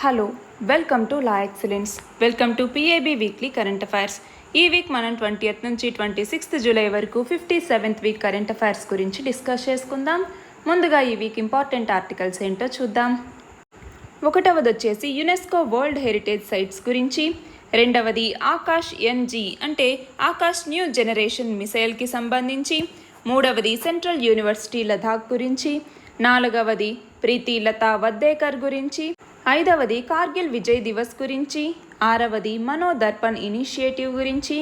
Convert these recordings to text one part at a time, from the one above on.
Hello, welcome to law excellence. Welcome to PAB weekly current affairs. ఈ week మనం 20th నుంచి 26th July వరకు 57th week current affairs గురించి discuss చేసుకుందాం. ముందుగా ఈ వీక్ ఇంపార్టెంట్ ఆర్టికల్స్ ఏంటో చూద్దాం. ఒకటవది వచ్చేసి యునెస్కో వరల్డ్ హెరిటేజ్ సైట్స్ గురించి. రెండవది ఆకాష్ ఎన్జీ అంటే ఆకాష్ న్యూ జనరేషన్ మిసైల్కి సంబంధించి. మూడవది సెంట్రల్ యూనివర్సిటీ లదాఖ్ గురించి. నాలుగవది ప్రీతి లతా వద్దేకర్ గురించి. ఐదవది కార్గిల్ విజయ్ దివస్ గురించి. ఆరవది మనో దర్పణ్ ఇనిషియేటివ్ గురించి.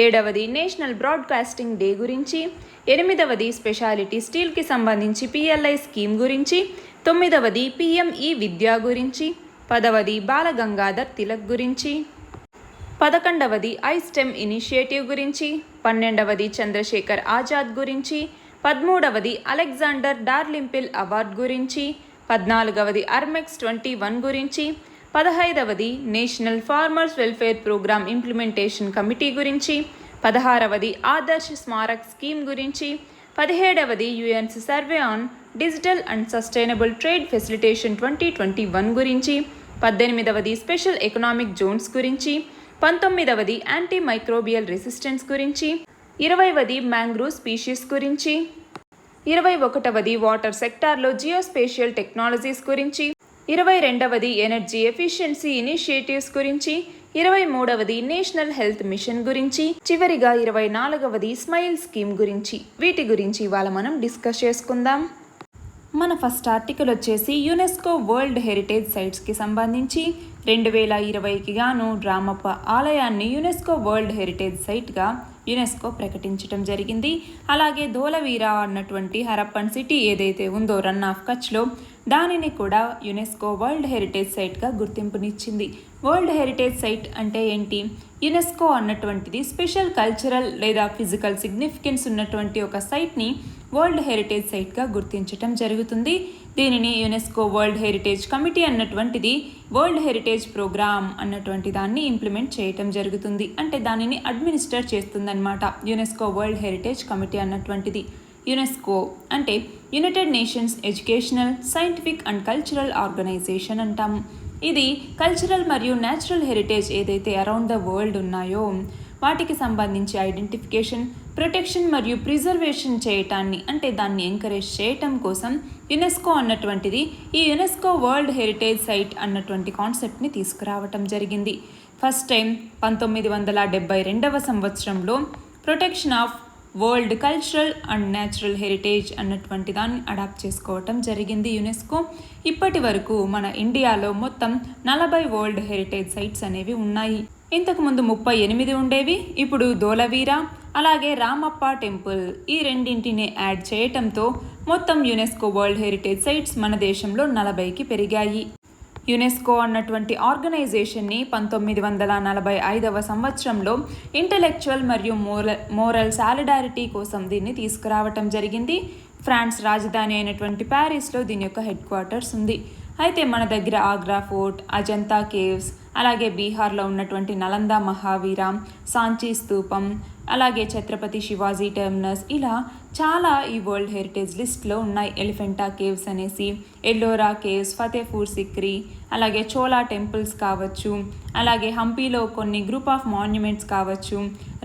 ఏడవది నేషనల్ బ్రాడ్కాస్టింగ్ డే గురించి. ఎనిమిదవది స్పెషాలిటీ స్టీల్కి సంబంధించి పిఎల్ఐ స్కీమ్ గురించి. తొమ్మిదవది పిఎంఈ విద్యా గురించి. పదవది బాలగంగాధర్ తిలక్ గురించి. 11వది ఐస్టెమ్ ఇనిషియేటివ్ గురించి. 12వది చంద్రశేఖర్ ఆజాద్ గురించి. 13వది అలెగ్జాండర్ డార్లింపిల్ అవార్డ్ గురించి. 14వది అర్మెక్స్ 21 గురించి. 15వది national farmers welfare programme implementation committee గురించి. 16వది ఆదర్శ్ స్మారక్ స్కీమ్ గురించి. 17వది UN's survey on digital and sustainable trade facilitation 2021 గురించి. 18వది స్పెషల్ ఎకనామిక్ జోన్స్ గురించి. 19వది యాంటీ మైక్రోబియల్ రెసిస్టెన్స్ గురించి. 20వది మ్యాంగ్రూవ్ స్పీషీస్ గురించి. 21వది వాటర్ సెక్టార్లో జియోస్పేషియల్ టెక్నాలజీస్ గురించి. 22వది ఎనర్జీ ఎఫిషియన్సీ ఇనిషియేటివ్స్ గురించి. 23వది నేషనల్ హెల్త్ మిషన్ గురించి. చివరిగా 24వది స్మైల్ స్కీమ్ గురించి. వీటి గురించి ఇవాళ మనం డిస్కస్ చేసుకుందాం. మన ఫస్ట్ ఆర్టికల్ వచ్చేసి యునెస్కో వరల్డ్ హెరిటేజ్ సైట్స్కి సంబంధించి 2020కి గాను రామప్ప ఆలయాన్ని యునెస్కో వరల్డ్ హెరిటేజ్ సైట్గా యునెస్కో ప్రకటించడం జరిగింది. అలాగే ధోలవీరా అన్నటువంటి హరప్పన్ సిటీ ఏదైతే ఉందో రన్ ఆఫ్ కచ్లో దానిని కూడా యునెస్కో వరల్డ్ హెరిటేజ్ సైట్గా గుర్తింపునిచ్చింది. వరల్డ్ హెరిటేజ్ సైట్ అంటే ఏంటి? యునెస్కో అన్నటువంటిది స్పెషల్ కల్చరల్ లేదా ఫిజికల్ సిగ్నిఫికెన్స్ ఉన్నటువంటి ఒక సైట్ని వరల్డ్ హెరిటేజ్ సైట్గా గుర్తించటం జరుగుతుంది. దీనిని యునెస్కో వరల్డ్ హెరిటేజ్ కమిటీ అన్నటువంటిది వరల్డ్ హెరిటేజ్ ప్రోగ్రామ్ అన్నటువంటి దాన్ని ఇంప్లిమెంట్ చేయటం జరుగుతుంది. అంటే దానిని అడ్మినిస్టర్ చేస్తుందన్నమాట యునెస్కో వరల్డ్ హెరిటేజ్ కమిటీ అన్నటువంటిది. యునెస్కో అంటే United Nations educational, scientific and cultural organisation అంటాము. ఇది కల్చరల్ మరియు న్యాచురల్ హెరిటేజ్ ఏదైతే అరౌండ్ ద వరల్డ్ ఉన్నాయో వాటికి సంబంధించి ఐడెంటిఫికేషన్, ప్రొటెక్షన్ మరియు ప్రిజర్వేషన్ చేయటాన్ని అంటే దాన్ని ఎంకరేజ్ చేయటం కోసం యునెస్కో అన్నటువంటిది ఈ యునెస్కో వరల్డ్ హెరిటేజ్ సైట్ అన్నటువంటి కాన్సెప్ట్ని తీసుకురావటం జరిగింది. ఫస్ట్ టైం 1972వ సంవత్సరంలో protection of world cultural and natural heritage అన్నటువంటి దాన్ని అడాప్ట్ చేసుకోవటం జరిగింది యునెస్కో. ఇప్పటి వరకు మన ఇండియాలో మొత్తం 40 వరల్డ్ హెరిటేజ్ సైట్స్ అనేవి ఉన్నాయి. ఇంతకుముందు 38 ఉండేవి. ఇప్పుడు ధోలవీరా అలాగే రామప్ప టెంపుల్ ఈ రెండింటిని యాడ్ చేయటంతో మొత్తం యునెస్కో వరల్డ్ హెరిటేజ్ సైట్స్ మన దేశంలో 40కి పెరిగాయి. యునెస్కో అన్నటువంటి ఆర్గనైజేషన్ని 1945వ సంవత్సరంలో ఇంటలెక్చువల్ మరియు మోరల్ సాలిడారిటీ కోసం దీన్ని తీసుకురావటం జరిగింది. ఫ్రాన్స్ రాజధాని అయినటువంటి ప్యారిస్లో దీని యొక్క హెడ్ క్వార్టర్స్ ఉంది. అయితే మన దగ్గర ఆగ్రా ఫోర్ట్, అజంతా కేవ్స్, అలాగే బీహార్లో ఉన్నటువంటి నలందా మహావీరా, సాంచీ స్తూపం, అలాగే ఛత్రపతి శివాజీ టెర్మినస్ ఇలా చాలా ఈ వరల్డ్ హెరిటేజ్ లిస్ట్లో ఉన్నాయి. ఎలిఫెంటా కేవ్స్ అనేసి, ఎల్లోరా కేవ్స్, ఫతేపూర్ సిక్రీ, అలాగే చోలా టెంపుల్స్ కావచ్చు, అలాగే హంపీలో కొన్ని గ్రూప్ ఆఫ్ మాన్యుమెంట్స్ కావచ్చు,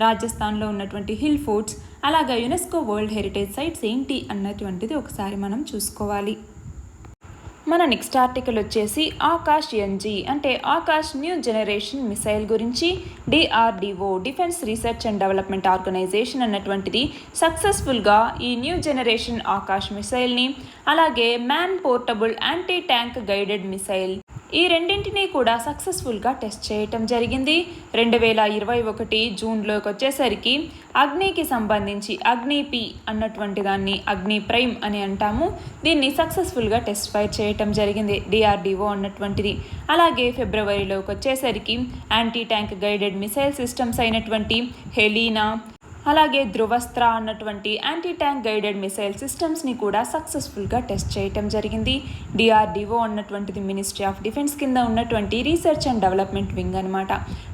రాజస్థాన్లో ఉన్నటువంటి హిల్ ఫోర్ట్స్. అలాగే యునెస్కో వరల్డ్ హెరిటేజ్ సైట్స్ ఏంటి అన్నటువంటిది ఒకసారి మనం చూసుకోవాలి. మన నెక్స్ట్ ఆర్టికల్ వచ్చేసి ఆకాష్ ఎన్జీ అంటే ఆకాష్ న్యూ జనరేషన్ మిసైల్ గురించి. DRDO defence research and development organisation అన్నటువంటిది సక్సెస్ఫుల్గా ఈ న్యూ జనరేషన్ ఆకాష్ మిసైల్ని అలాగే man portable anti tank guided missile ఈ రెండింటినీ కూడా సక్సెస్ఫుల్గా టెస్ట్ చేయటం జరిగింది. 2021 జూన్లోకి వచ్చేసరికి అగ్నికి సంబంధించి అగ్ని పి అన్నటువంటి దాన్ని అగ్ని ప్రైమ్ అని అంటాము. దీన్ని సక్సెస్ఫుల్గా టెస్ట్ ఫైర్ చేయటం జరిగింది డిఆర్డిఓ అన్నటువంటిది. అలాగే ఫిబ్రవరిలోకి వచ్చేసరికి anti tank guided missile systems అయినటువంటి హెలీనా అలాగే ధృవస్త్ర అన్నటువంటి యాంటీ ట్యాంక్ గైడెడ్ మిసైల్ సిస్టమ్స్ని కూడా సక్సెస్ఫుల్గా టెస్ట్ చేయటం జరిగింది. డిఆర్డిఓ అన్నటువంటిది మినిస్ట్రీ ఆఫ్ డిఫెన్స్ కింద ఉన్నటువంటి రీసెర్చ్ అండ్ డెవలప్మెంట్ వింగ్ అనమాట.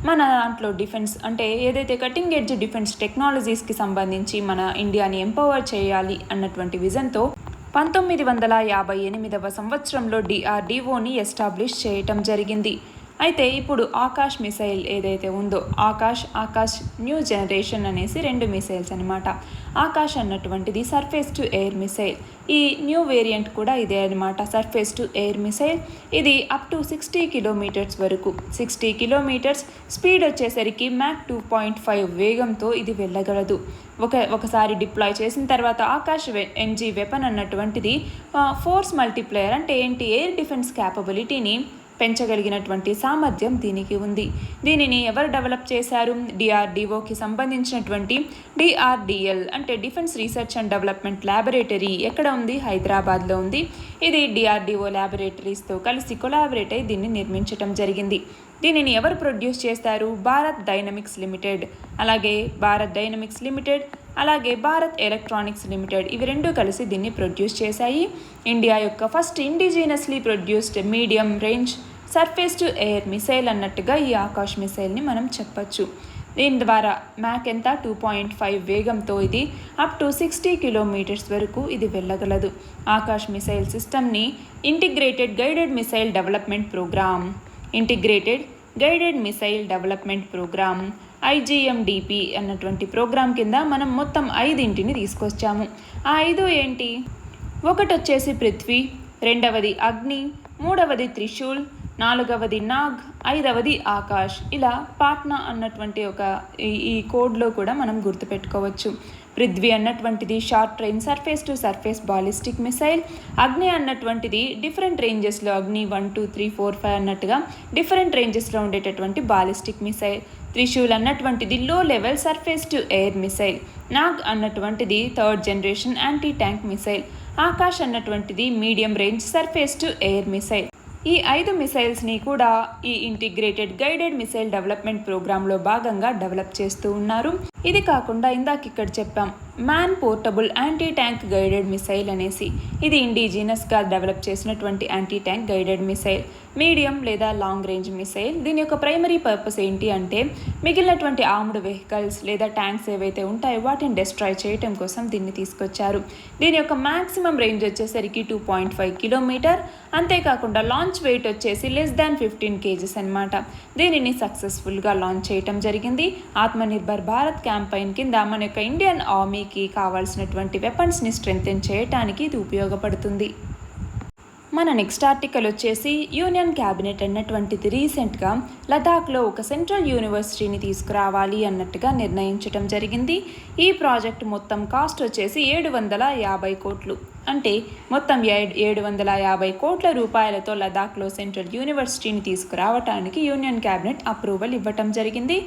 మన దాంట్లో డిఫెన్స్ అంటే ఏదైతే కటింగ్ ఎడ్జ్ డిఫెన్స్ టెక్నాలజీస్కి సంబంధించి మన ఇండియాని ఎంపవర్ చేయాలి అన్నటువంటి విజన్తో 1958వ సంవత్సరంలో DRDOని ఎస్టాబ్లిష్ చేయటం జరిగింది. అయితే ఇప్పుడు ఆకాష్ మిసైల్ ఏదైతే ఉందో ఆకాష్ న్యూ జనరేషన్ అనేసి 2 మిసైల్స్ అనమాట. ఆకాష్ అన్నటువంటిది సర్ఫేస్ టు ఎయిర్ మిసైల్. ఈ న్యూ వేరియంట్ కూడా ఇదే అనమాట, సర్ఫేస్ టు ఎయిర్ మిసైల్. ఇది అప్ టు 60 కిలోమీటర్స్ వరకు, 60 కిలోమీటర్స్ స్పీడ్ వచ్చేసరికి మ్యాక్ 2.5 వేగంతో ఇది వెళ్ళగలదు. ఒకసారి డిప్లాయ్ చేసిన తర్వాత ఆకాష్ ఎంజీ వెపన్ అన్నటువంటిది ఫోర్స్ మల్టిప్లేయర్ అంటే ఏంటి, ఎయిర్ డిఫెన్స్ క్యాపబిలిటీని పెంచగలిగినటువంటి సామర్థ్యం దీనికి ఉంది. దీనిని ఎవరు డెవలప్ చేశారు? DRDOకి సంబంధించినటువంటి DRDL అంటే defence research and development laboratory ఎక్కడ ఉంది? హైదరాబాద్లో ఉంది. ఇది DRDO ల్యాబొరేటరీస్తో కలిసి కొలాబరేట్ అయి దీన్ని నిర్మించడం జరిగింది. దీనిని ఎవరు ప్రొడ్యూస్ చేస్తారు? భారత్ డైనమిక్స్ లిమిటెడ్, అలాగే భారత్ ఎలక్ట్రానిక్స్ లిమిటెడ్, ఇవి 2 కలిసి దీన్ని ప్రొడ్యూస్ చేశాయి. ఇండియా యొక్క first indigenously produced medium range surface to air missile అన్నట్టుగా ఈ ఆకాష్ మిసైల్ని మనం చెప్పచ్చు. దీని ద్వారా మ్యాక్ ఎంత? 2.5 వేగంతో ఇది అప్ టు 60 కిలోమీటర్స్ వరకు ఇది వెళ్ళగలదు. ఆకాష్ మిసైల్ సిస్టమ్ని integrated guided missile development programme IGMDP అన్నటువంటి ప్రోగ్రాం కింద మనం మొత్తం 5 తీసుకొచ్చాము. ఆ 5 ఏంటి? ఒకటి వచ్చేసి పృథ్వీ, 2వది అగ్ని, 3వది త్రిశూల్, 4వది నాగ్, 5వది ఆకాష్. ఇలా పాట్నా అన్నటువంటి ఈ కోడ్లో కూడా మనం గుర్తుపెట్టుకోవచ్చు. పృథ్వీ అన్నటువంటిది short range surface to surface ballistic missile. అగ్ని అన్నటువంటిది డిఫరెంట్ రేంజెస్లో, అగ్ని 1, 2, 3, 4, 5 అన్నట్టుగా డిఫరెంట్ రేంజెస్లో ఉండేటటువంటి బాలిస్టిక్ మిసైల్. త్రిశూల్ అన్నటువంటిది low level surface to air missile. Nag అన్నటువంటిది 3rd generation anti tank missile. Akash అన్నటువంటిది medium range surface to air missile. ఈ 5 మిసైల్స్ని కూడా ఈ ఇంటిగ్రేటెడ్ గైడెడ్ మిసైల్ డెవలప్మెంట్ ప్రోగ్రాంలో భాగంగా డెవలప్ చేస్తూ ఉన్నారు. ఇది కాకుండా ఇందాక ఇక్కడ చెప్పాం man portable anti tank guided missile అనేసి. ఇది ఇండిజినస్గా డెవలప్ చేసినటువంటి anti tank guided missile, medium లేదా లాంగ్ రేంజ్ మిసైల్. దీని యొక్క ప్రైమరీ పర్పస్ ఏంటి అంటే మిగిలినటువంటి ఆర్మ్డ్ వెహికల్స్ లేదా ట్యాంక్స్ ఏవైతే ఉంటాయో వాటిని డిస్ట్రాయ్ చేయటం కోసం దీన్ని తీసుకొచ్చారు. దీని యొక్క మ్యాక్సిమం రేంజ్ వచ్చేసరికి 2.5 కిలోమీటర్. అంతేకాకుండా లాంచ్ వెయిట్ వచ్చేసి <15 kgs అనమాట. దీనిని సక్సెస్ఫుల్గా లాంచ్ చేయటం జరిగింది. ఆత్మనిర్భర్ భారత్ క్యాంపైన్ కింద మన యొక్క ఇండియన్ ఆర్మీకి కావాల్సినటువంటి వెపన్స్ని స్ట్రెంథెన్ చేయడానికి ఇది ఉపయోగపడుతుంది. మన నెక్స్ట్ ఆర్టికల్ వచ్చేసి యూనియన్ క్యాబినెట్ అన్నటువంటిది రీసెంట్గా లదాఖ్లో ఒక సెంట్రల్ యూనివర్సిటీని తీసుకురావాలి అన్నట్టుగా నిర్ణయించడం జరిగింది. ఈ ప్రాజెక్ట్ మొత్తం కాస్ట్ వచ్చేసి 750 కోట్లు. అంటే మొత్తం 750 కోట్ల రూపాయలతో లదాఖ్లో సెంట్రల్ యూనివర్సిటీని తీసుకురావడానికి యూనియన్ క్యాబినెట్ అప్రూవల్ ఇవ్వటం జరిగింది.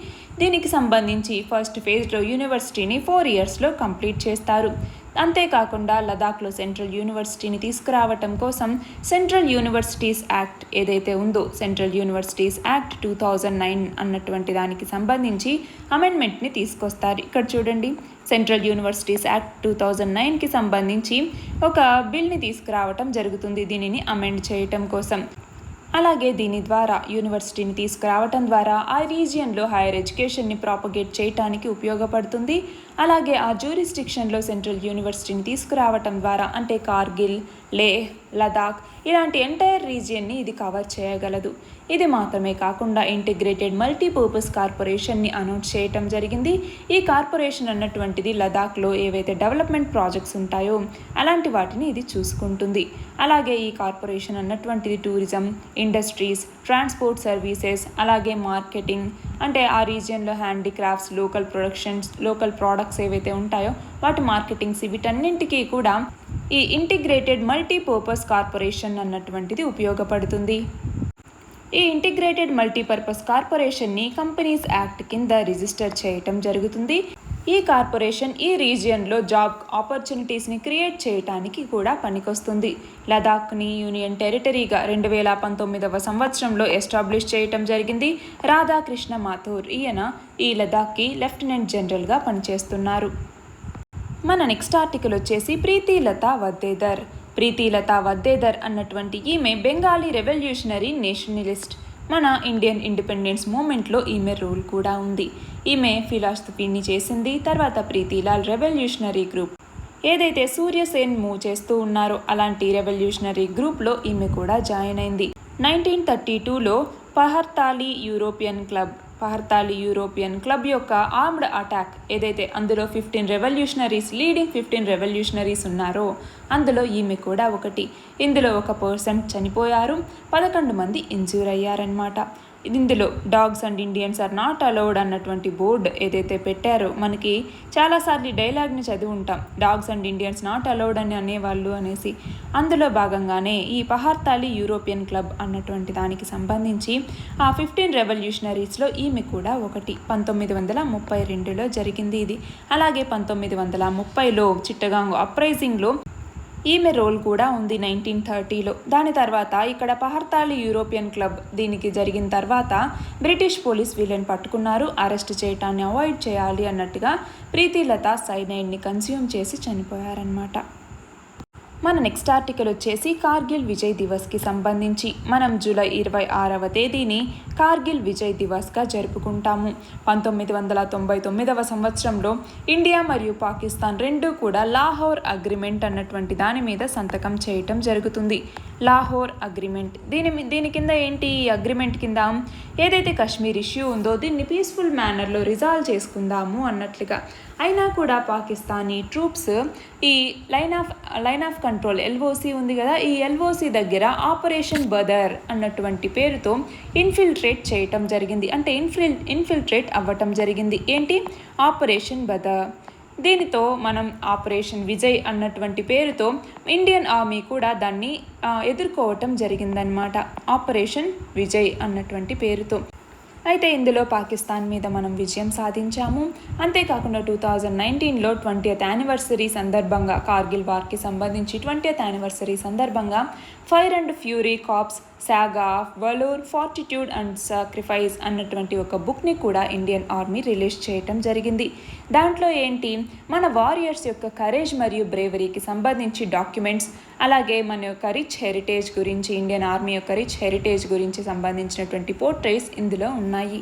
దీనికి సంబంధించి ఫస్ట్ ఫేజ్లో యూనివర్సిటీని 4 ఇయర్స్లో కంప్లీట్ చేస్తారు. అంతేకాకుండా లదాఖ్లో సెంట్రల్ యూనివర్సిటీని తీసుకురావటం కోసం సెంట్రల్ యూనివర్సిటీస్ యాక్ట్ ఏదైతే ఉందో, సెంట్రల్ యూనివర్సిటీస్ యాక్ట్ 2009 అన్నటువంటి దానికి సంబంధించి అమెండ్మెంట్ని తీసుకొస్తారు. ఇక్కడ చూడండి, సెంట్రల్ యూనివర్సిటీస్ యాక్ట్ 2009కి సంబంధించి ఒక బిల్ని తీసుకురావటం జరుగుతుంది దీనిని అమెండ్ చేయటం కోసం. అలాగే దీని ద్వారా యూనివర్సిటీని తీసుకురావటం ద్వారా ఆ రీజియన్లో హైయర్ ఎడ్యుకేషన్ని ప్రాపగేట్ చేయడానికి ఉపయోగపడుతుంది. అలాగే ఆ జ్యూరిస్డిక్షన్లో సెంట్రల్ యూనివర్సిటీని తీసుకురావటం ద్వారా అంటే కార్గిల్, లేహ్, లదాఖ్ ఇలాంటి ఎంటైర్ రీజియన్ని ఇది కవర్ చేయగలదు. ఇది మాత్రమే కాకుండా ఇంటిగ్రేటెడ్ మల్టీపర్పస్ కార్పొరేషన్ని అనౌన్స్ చేయటం జరిగింది. ఈ కార్పొరేషన్ అన్నటువంటిది లదాఖ్లో ఏవైతే డెవలప్మెంట్ ప్రాజెక్ట్స్ ఉంటాయో అలాంటి వాటిని ఇది చూసుకుంటుంది. అలాగే ఈ కార్పొరేషన్ అన్నటువంటిది టూరిజం, ఇండస్ట్రీస్, ట్రాన్స్పోర్ట్ సర్వీసెస్, అలాగే మార్కెటింగ్ అంటే ఆ రీజియన్లో హ్యాండీక్రాఫ్ట్స్, లోకల్ ప్రోడక్ట్స్ ఏవైతే ఉంటాయో వాటి మార్కెటింగ్స్ వీటన్నింటికీ కూడా ఈ ఇంటిగ్రేటెడ్ మల్టీపర్పస్ కార్పొరేషన్ అన్నటువంటిది ఉపయోగపడుతుంది. ఈ ఇంటిగ్రేటెడ్ మల్టీపర్పస్ కార్పొరేషన్ని కంపెనీస్ యాక్ట్ కింద రిజిస్టర్ చేయటం జరుగుతుంది. ఈ కార్పొరేషన్ ఈ రీజియన్లో జాబ్ ఆపర్చునిటీస్ని క్రియేట్ చేయడానికి కూడా పనికొస్తుంది. లదాఖ్ని యూనియన్ టెరిటరీగా 2019వ సంవత్సరంలో ఎస్టాబ్లిష్ చేయటం జరిగింది. రాధాకృష్ణ మాథూర్ ఈయన ఈ లదాఖ్కి లెఫ్టినెంట్ జనరల్గా పనిచేస్తున్నారు. మన నెక్స్ట్ ఆర్టికల్ వచ్చేసి ప్రీతిలతా వద్దేదర్ అన్నటువంటి ఈమె బెంగాలీ రెవల్యూషనరీ నేషనలిస్ట్. మన ఇండియన్ ఇండిపెండెన్స్ మూమెంట్లో ఈమె రోల్ కూడా ఉంది. ఈమె ఫిలాసఫీని చేసింది. తర్వాత ప్రీతిలాల్ రెవల్యూషనరీ గ్రూప్ ఏదైతే సూర్యసేన్ మూవ్ చేస్తూ ఉన్నారో అలాంటి రెవల్యూషనరీ గ్రూప్లో ఈమె కూడా జాయిన్ అయింది. 1932లో పహర్తాలి యూరోపియన్ క్లబ్ యొక్క ఆర్మ్డ్ అటాక్ ఏదైతే అందులో 15 రెవల్యూషనరీస్ ఉన్నారో అందులో ఈమె కూడా ఒకటి. ఇందులో ఒక పర్సన్ చనిపోయారు, 11 మంది ఇంజ్యూర్ అయ్యారనమాట. ఇందులో dogs and Indians are not allowed అన్నటువంటి బోర్డు ఏదైతే పెట్టారో, మనకి చాలాసార్లు డైలాగ్ని చదివి ఉంటాం, dogs and Indians not allowed అని అనేవాళ్ళు అనేసి. అందులో భాగంగానే ఈ పహర్తాలి యూరోపియన్ క్లబ్ అన్నటువంటి దానికి సంబంధించి ఆ 15 రెవల్యూషనరీస్లో ఈమె కూడా ఒకటి. 1932లో జరిగింది ఇది. అలాగే 1930లో చిట్టగాంగ్ అప్రైజింగ్లో ఈమె రోల్ కూడా ఉంది 1930లో. దాని తర్వాత ఇక్కడ పహర్తాలి యూరోపియన్ క్లబ్ దీనికి జరిగిన తర్వాత బ్రిటిష్ పోలీస్ వీళ్ళని పట్టుకున్నారు. అరెస్ట్ చేయటాన్ని అవాయిడ్ చేయాలి అన్నట్టుగా ప్రీతిలత సైనైడ్ని కన్స్యూమ్ చేసి చనిపోయారనమాట. మన నెక్స్ట్ ఆర్టికల్ వచ్చేసి కార్గిల్ విజయ్ దివస్కి సంబంధించి. మనం జూలై 26వ తేదీని కార్గిల్ విజయ్ దివస్గా జరుపుకుంటాము. 1999వ సంవత్సరంలో ఇండియా మరియు పాకిస్తాన్ రెండూ కూడా లాహోర్ అగ్రిమెంట్ అన్నటువంటి దాని మీద సంతకం చేయటం జరుగుతుంది. లాహోర్ అగ్రిమెంట్ దీని కింద ఏంటి? ఈ అగ్రిమెంట్ కింద ఏదైతే కశ్మీర్ ఇష్యూ ఉందో దీన్ని పీస్ఫుల్ మేనర్లో రిజాల్వ్ చేసుకుందాము అన్నట్లుగా. అయినా కూడా పాకిస్తానీ ట్రూప్స్ ఈ లైన్ ఆఫ్ కంట్రోల్ ఎల్ఓసి ఉంది కదా, ఈ ఎల్ఓసి దగ్గర ఆపరేషన్ బదర్ అన్నటువంటి పేరుతో ఇన్ఫిల్ట్రేట్ చేయటం జరిగింది. అంటే ఇన్ఫిల్ట్రేట్ అవ్వటం జరిగింది. ఏంటి? ఆపరేషన్ బదర్. దీనితో మనం ఆపరేషన్ విజయ్ అన్నటువంటి పేరుతో ఇండియన్ ఆర్మీ కూడా దాన్ని ఎదుర్కోవటం జరిగిందనమాట. ఆపరేషన్ విజయ్ అన్నటువంటి పేరుతో. అయితే ఇందులో పాకిస్తాన్ మీద మనం విజయం సాధించాము. అంతేకాకుండా 2019లో 20th యానివర్సరీ సందర్భంగా, కార్గిల్ వార్కి సంబంధించి 20th యానివర్సరీ సందర్భంగా fire and fury corps saga of valour, fortitude and sacrifice అన్నటువంటి ఒక బుక్ని కూడా ఇండియన్ ఆర్మీ రిలీజ్ చేయటం జరిగింది. దాంట్లో ఏంటి? మన వారియర్స్ యొక్క కరేజ్ మరియు బ్రేవరీకి సంబంధించి డాక్యుమెంట్స్, అలాగే మన యొక్క రిచ్ హెరిటేజ్ గురించి, ఇండియన్ ఆర్మీ యొక్క రిచ్ హెరిటేజ్ గురించి సంబంధించినటువంటి పోర్ట్రేట్స్ ఇందులో ఉన్నాయి.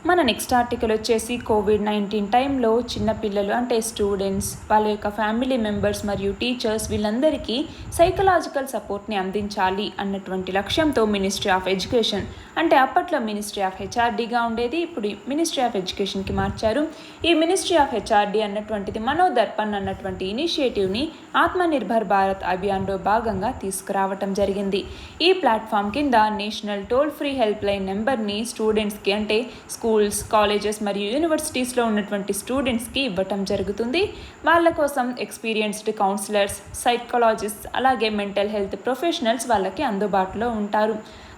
మన నెక్స్ట్ ఆర్టికల్ వచ్చేసి కోవిడ్-19 టైంలో చిన్నపిల్లలు అంటే స్టూడెంట్స్, వాళ్ళ యొక్క ఫ్యామిలీ మెంబర్స్ మరియు టీచర్స్ వీళ్ళందరికీ సైకలాజికల్ సపోర్ట్ని అందించాలి అన్నటువంటి లక్ష్యంతో మినిస్ట్రీ ఆఫ్ ఎడ్యుకేషన్, అంటే అప్పట్లో మినిస్ట్రీ ఆఫ్ హెచ్ఆర్డీగా ఉండేది, ఇప్పుడు మినిస్ట్రీ ఆఫ్ ఎడ్యుకేషన్కి మార్చారు. ఈ మినిస్ట్రీ ఆఫ్ హెచ్ఆర్డీ అన్నటువంటిది మనోదర్పణ్ అన్నటువంటి ఇనిషియేటివ్ని ఆత్మనిర్భర్ భారత్ అభియాన్లో భాగంగా తీసుకురావటం జరిగింది. ఈ ప్లాట్ఫామ్ కింద national toll free help line నెంబర్ని స్టూడెంట్స్కి, అంటే స్కూల్స్, కాలేజెస్ మరియు యూనివర్సిటీస్లో ఉన్నటువంటి స్టూడెంట్స్కి ఇవ్వటం జరుగుతుంది. వాళ్ళ కోసం ఎక్స్పీరియన్స్డ్ కౌన్సిలర్స్, సైకాలజిస్ట్స్, అలాగే మెంటల్ హెల్త్ ప్రొఫెషనల్స్ వాళ్ళకి అందుబాటులో ఉంటారు.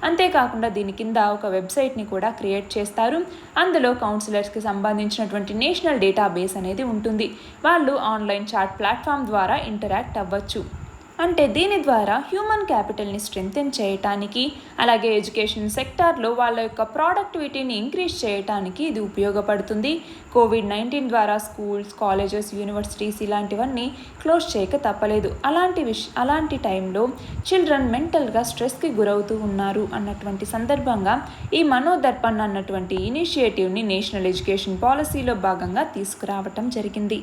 అంతేకాకుండా దీని కింద ఒక వెబ్సైట్ని కూడా క్రియేట్ చేస్తారు. అందులో కౌన్సిలర్స్కి సంబంధించినటువంటి నేషనల్ డేటాబేస్ అనేది ఉంటుంది. వాళ్ళు ఆన్లైన్ చాట్ ప్లాట్ఫామ్ ద్వారా ఇంటరాక్ట్ అవ్వచ్చు. అంటే దీని ద్వారా హ్యూమన్ క్యాపిటల్ని స్ట్రెంథెన్ చేయటానికి, అలాగే ఎడ్యుకేషన్ సెక్టార్లో వాళ్ళ యొక్క ప్రొడక్టివిటీని ఇంక్రీజ్ చేయటానికి ఇది ఉపయోగపడుతుంది. కోవిడ్-19 ద్వారా స్కూల్స్, కాలేజెస్, యూనివర్సిటీస్ ఇలాంటివన్నీ క్లోజ్ చేయక తప్పలేదు. అలాంటి టైంలో చిల్డ్రన్ మెంటల్గా స్ట్రెస్కి గురవుతూ ఉన్నారు అన్నటువంటి సందర్భంగా ఈ మనోదర్పణ్ అన్నటువంటి ఇనిషియేటివ్ని నేషనల్ ఎడ్యుకేషన్ పాలసీలో భాగంగా తీసుకురావటం జరిగింది.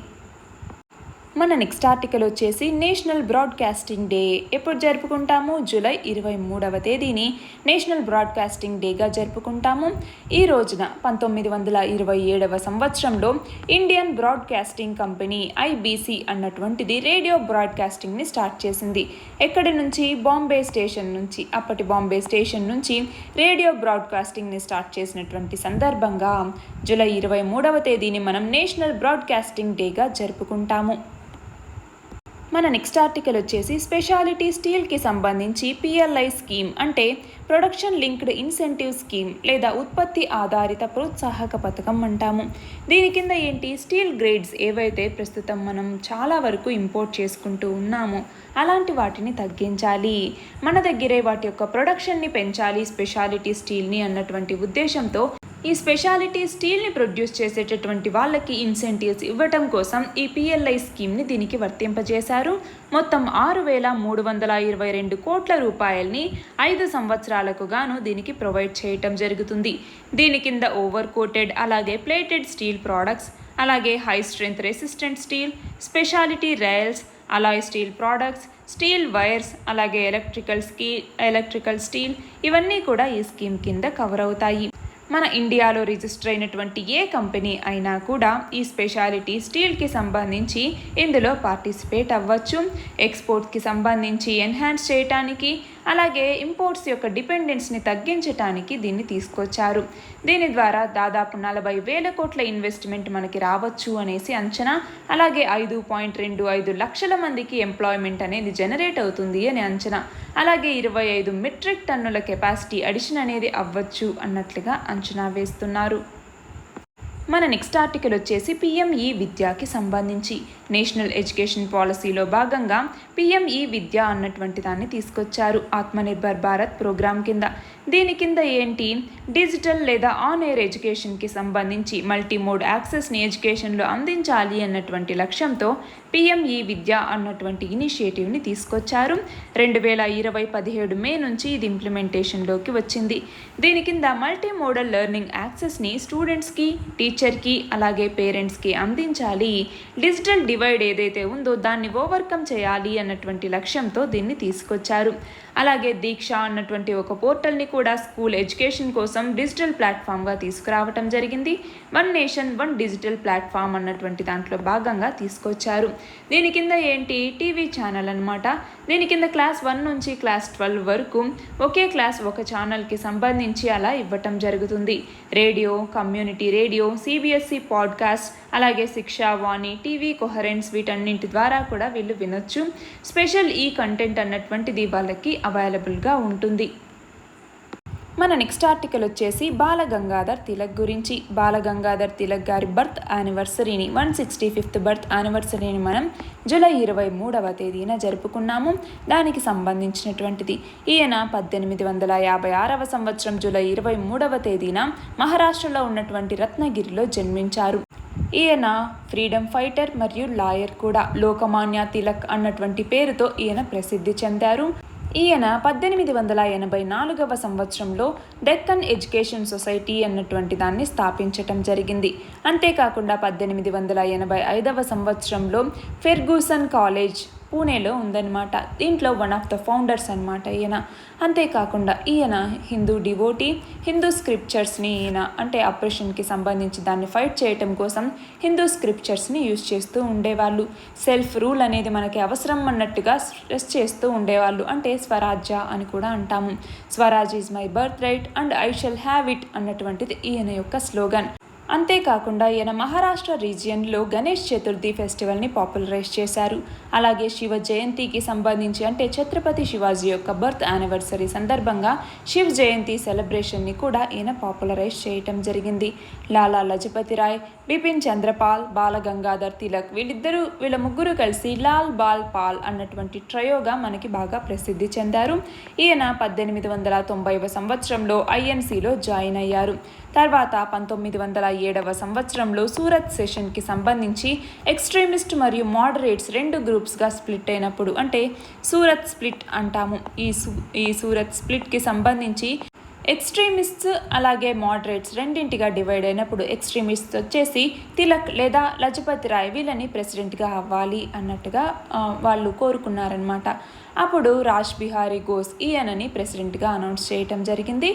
మన నెక్స్ట్ ఆర్టికల్ వచ్చేసి నేషనల్ బ్రాడ్కాస్టింగ్ డే ఎప్పుడు జరుపుకుంటాము? జూలై 23వ తేదీని నేషనల్ బ్రాడ్కాస్టింగ్ డేగా జరుపుకుంటాము. ఈ రోజున 1927వ సంవత్సరంలో ఇండియన్ బ్రాడ్కాస్టింగ్ కంపెనీ IBC అన్నటువంటిది రేడియో బ్రాడ్కాస్టింగ్ని స్టార్ట్ చేసింది. ఎక్కడి నుంచి? బాంబే స్టేషన్ నుంచి. అప్పటి బాంబే స్టేషన్ నుంచి రేడియో బ్రాడ్కాస్టింగ్ని స్టార్ట్ చేసినటువంటి సందర్భంగా జూలై 23వ తేదీని మనం నేషనల్ బ్రాడ్కాస్టింగ్ డేగా జరుపుకుంటాము. మన నెక్స్ట్ ఆర్టికల్ వచ్చేసి స్పెషాలిటీ స్టీల్కి సంబంధించి PLI స్కీమ్, అంటే ప్రొడక్షన్ లింక్డ్ ఇన్సెంటివ్ స్కీమ్ లేదా ఉత్పత్తి ఆధారిత ప్రోత్సాహక పథకం అంటాము. దీని కింద ఏంటి? స్టీల్ గ్రేడ్స్ ఏవైతే ప్రస్తుతం మనం చాలా వరకు ఇంపోర్ట్ చేసుకుంటూ ఉన్నామో అలాంటి వాటిని తగ్గించాలి, మన దగ్గరే వాటి యొక్క ప్రొడక్షన్ని పెంచాలి, స్పెషాలిటీ స్టీల్ని అన్నటువంటి ఉద్దేశంతో ఈ స్పెషాలిటీ స్టీల్ని ప్రొడ్యూస్ చేసేటటువంటి వాళ్ళకి ఇన్సెంటివ్స్ ఇవ్వటం కోసం ఈ PLI స్కీమ్ని దీనికి వర్తింపజేశారు. మొత్తం 6,322 కోట్ల రూపాయల్ని 5 సంవత్సరాలకు గాను దీనికి ప్రొవైడ్ చేయటం జరుగుతుంది. దీని కింద ఓవర్ కోటెడ్, అలాగే ప్లేటెడ్ స్టీల్ ప్రోడక్ట్స్, అలాగే high strength resistant steel, speciality rails, Alai steel products, steel wires, అలాగే ఎలక్ట్రికల్ స్టీల్ ఇవన్నీ కూడా ఈ స్కీమ్ కింద కవర్ అవుతాయి. మన ఇండియాలో రిజిస్టర్ అయినటువంటి ఏ కంపెనీ అయినా కూడా ఈ స్పెషాలిటీ స్టీల్కి సంబంధించి ఇందులో పార్టిసిపేట్ అవ్వచ్చు. ఎక్స్పోర్ట్కి సంబంధించి ఎన్హాన్స్ చేయటానికి, అలాగే ఇంపోర్ట్స్ యొక్క డిపెండెన్స్ని తగ్గించడానికి దీన్ని తీసుకొచ్చారు. దీని ద్వారా దాదాపు 40,000 కోట్ల ఇన్వెస్ట్మెంట్ మనకి రావచ్చు అనేసి అంచనా. అలాగే 5.25 లక్షల మందికి ఎంప్లాయ్మెంట్ అనేది జనరేట్ అవుతుంది అని అంచనా. అలాగే 25 మెట్రిక్ టన్నుల కెపాసిటీ అడిషన్ అనేది అవ్వచ్చు అన్నట్లుగా అంచనా వేస్తున్నారు. మన నెక్స్ట్ ఆర్టికల్ వచ్చేసి పిఎంఈ విద్యకి సంబంధించి నేషనల్ ఎడ్యుకేషన్ పాలసీలో భాగంగా పిఎంఈ విద్య అన్నటువంటి దాన్ని తీసుకొచ్చారు ఆత్మనిర్భర్ భారత్ ప్రోగ్రాం కింద. దీని కింద ఏంటి, డిజిటల్ లేదా ఆన్ ఎయిర్ ఎడ్యుకేషన్కి సంబంధించి మల్టీమోడ్ యాక్సెస్ని ఎడ్యుకేషన్లో అందించాలి అన్నటువంటి లక్ష్యంతో పిఎంఈ విద్య అన్నటువంటి ఇనిషియేటివ్ని తీసుకొచ్చారు. 2020 మే నుంచి ఇది ఇంప్లిమెంటేషన్లోకి వచ్చింది. దీని కింద మల్టీమోడల్ లెర్నింగ్ యాక్సెస్ని స్టూడెంట్స్కి, టీచర్కి, అలాగే పేరెంట్స్కి అందించాలి. డిజిటల్ డివైడ్ ఏదైతే ఉందో దాన్ని ఓవర్కమ్ చేయాలి అన్నటువంటి లక్ష్యంతో దీన్ని తీసుకొచ్చారు. అలాగే దీక్ష అన్నటువంటి ఒక పోర్టల్ని కూడా స్కూల్ ఎడ్యుకేషన్ కోసం డిజిటల్ ప్లాట్ఫామ్గా తీసుకురావటం జరిగింది. One nation one digital platform అన్నటువంటి దాంట్లో భాగంగా తీసుకొచ్చారు. దీని కింద ఏంటి, టీవీ ఛానల్ అనమాట. దీని కింద క్లాస్ 1 నుంచి క్లాస్ 12 వరకు ఒకే క్లాస్ ఒక ఛానల్కి సంబంధించి అలా ఇవ్వటం జరుగుతుంది. Radio, community radio, CBSE podcast, అలాగే శిక్షావాణి, టీవీ కొహరెన్స్ వీటన్నింటి ద్వారా కూడా వీళ్ళు వినొచ్చు. స్పెషల్ ఈ కంటెంట్ అన్నటువంటిది వాళ్ళకి అవైలబుల్గా ఉంటుంది. మన నెక్స్ట్ ఆర్టికల్ వచ్చేసి బాలగంగాధర్ తిలక్ గురించి. బాలగంగాధర్ తిలక్ గారి బర్త్ యానివర్సరీని 165th బర్త్ యానివర్సరీని మనం జూలై 23వ తేదీన జరుపుకున్నాము. దానికి సంబంధించినటువంటిది ఈయన 1856వ సంవత్సరం జూలై 23వ తేదీన మహారాష్ట్రలో ఉన్నటువంటి రత్నగిరిలో జన్మించారు. ఈయన ఫ్రీడమ్ ఫైటర్ మరియు లాయర్ కూడా. లోకమాన్య తిలక్ అన్నటువంటి పేరుతో ఈయన ప్రసిద్ధి చెందారు. ఈయన 1884వ సంవత్సరంలో డెక్కన్ ఎడ్యుకేషన్ సొసైటీ అన్నటువంటి దాన్ని స్థాపించటం జరిగింది. అంతేకాకుండా 1885వ సంవత్సరంలో ఫెర్గూసన్ కాలేజ్ పూణేలో ఉందన్నమాట. దీంట్లో వన్ ఆఫ్ ద ఫౌండర్స్ అనమాట ఈయన. అంతేకాకుండా ఈయన హిందూ డివోటీ. హిందూ స్క్రిప్చర్స్ని ఈయన అంటే అప్రెషన్కి సంబంధించి దాన్ని ఫైట్ చేయటం కోసం హిందూ స్క్రిప్చర్స్ని యూజ్ చేస్తూ ఉండేవాళ్ళు. సెల్ఫ్ రూల్ అనేది మనకి అవసరం అన్నట్టుగా స్ట్రెస్ చేస్తూ ఉండేవాళ్ళు. అంటే స్వరాజ్య అని కూడా అంటాము. Swaraj is my birth right and I shall have it అన్నటువంటిది ఈయన యొక్క స్లోగన్. అంతేకాకుండా ఈయన మహారాష్ట్ర రీజియన్లో గణేష్ చతుర్థి ఫెస్టివల్ని పాపులరైజ్ చేశారు. అలాగే శివ జయంతికి సంబంధించి అంటే ఛత్రపతి శివాజీ యొక్క బర్త్ యానివర్సరీ సందర్భంగా శివ్ జయంతి సెలబ్రేషన్ని కూడా ఈయన పాపులరైజ్ చేయటం జరిగింది. లాలా లజపతి రాయ్, బిపిన్ చంద్రపాల్, బాలగంగాధర్ తిలక్ వీళ్ళ ముగ్గురు కలిసి లాల్ బాల్ పాల్ అన్నటువంటి ట్రయోగా మనకి బాగా ప్రసిద్ధి చెందారు. ఈయన 1890వ సంవత్సరంలో ఐఎన్సీలో జాయిన్ అయ్యారు. తర్వాత 1907వ సంవత్సరంలో సూరత్ సెషన్కి సంబంధించి ఎక్స్ట్రీమిస్ట్ మరియు మోడరేట్స్ 2 గ్రూప్స్గా స్ప్లిట్ అయినప్పుడు అంటే సూరత్ స్ప్లిట్ అంటాము. ఈ సూరత్ స్ప్లిట్కి సంబంధించి ఎక్స్ట్రీమిస్ట్స్ అలాగే మోడరేట్స్ రెండింటిగా డివైడ్ అయినప్పుడు ఎక్స్ట్రీమిస్ట్స్ వచ్చేసి తిలక్ లేదా లజపతి రాయ్ వీళ్ళని ప్రెసిడెంట్గా అవ్వాలి అన్నట్టుగా వాళ్ళు కోరుకున్నారనమాట. అప్పుడు రాజ్ బిహారీ ఘోష్ ఈయనని ప్రెసిడెంట్గా అనౌన్స్ చేయటం జరిగింది.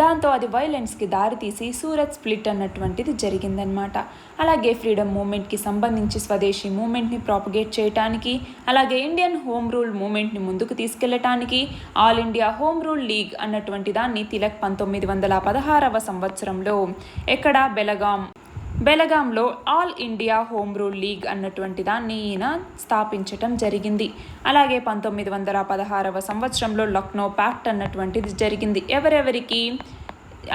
దాంతో అది వైలెన్స్కి దారితీసి సూరత్ స్ప్లిట్ అన్నటువంటిది జరిగిందనమాట. అలాగే ఫ్రీడమ్ మూమెంట్కి సంబంధించి స్వదేశీ మూమెంట్ని ప్రాపగేట్ చేయడానికి, అలాగే ఇండియన్ హోమ్ రూల్ మూమెంట్ని ముందుకు తీసుకెళ్లటానికి all India home rule league అన్నటువంటి దాన్ని తిలక్ 1916వ సంవత్సరంలో బెలగాంలో all India home rule league అన్నటువంటి దాన్ని ఈయన స్థాపించటం జరిగింది. అలాగే 1916వ సంవత్సరంలో లక్నో ప్యాక్ట్ అన్నటువంటిది జరిగింది. ఎవరెవరికి,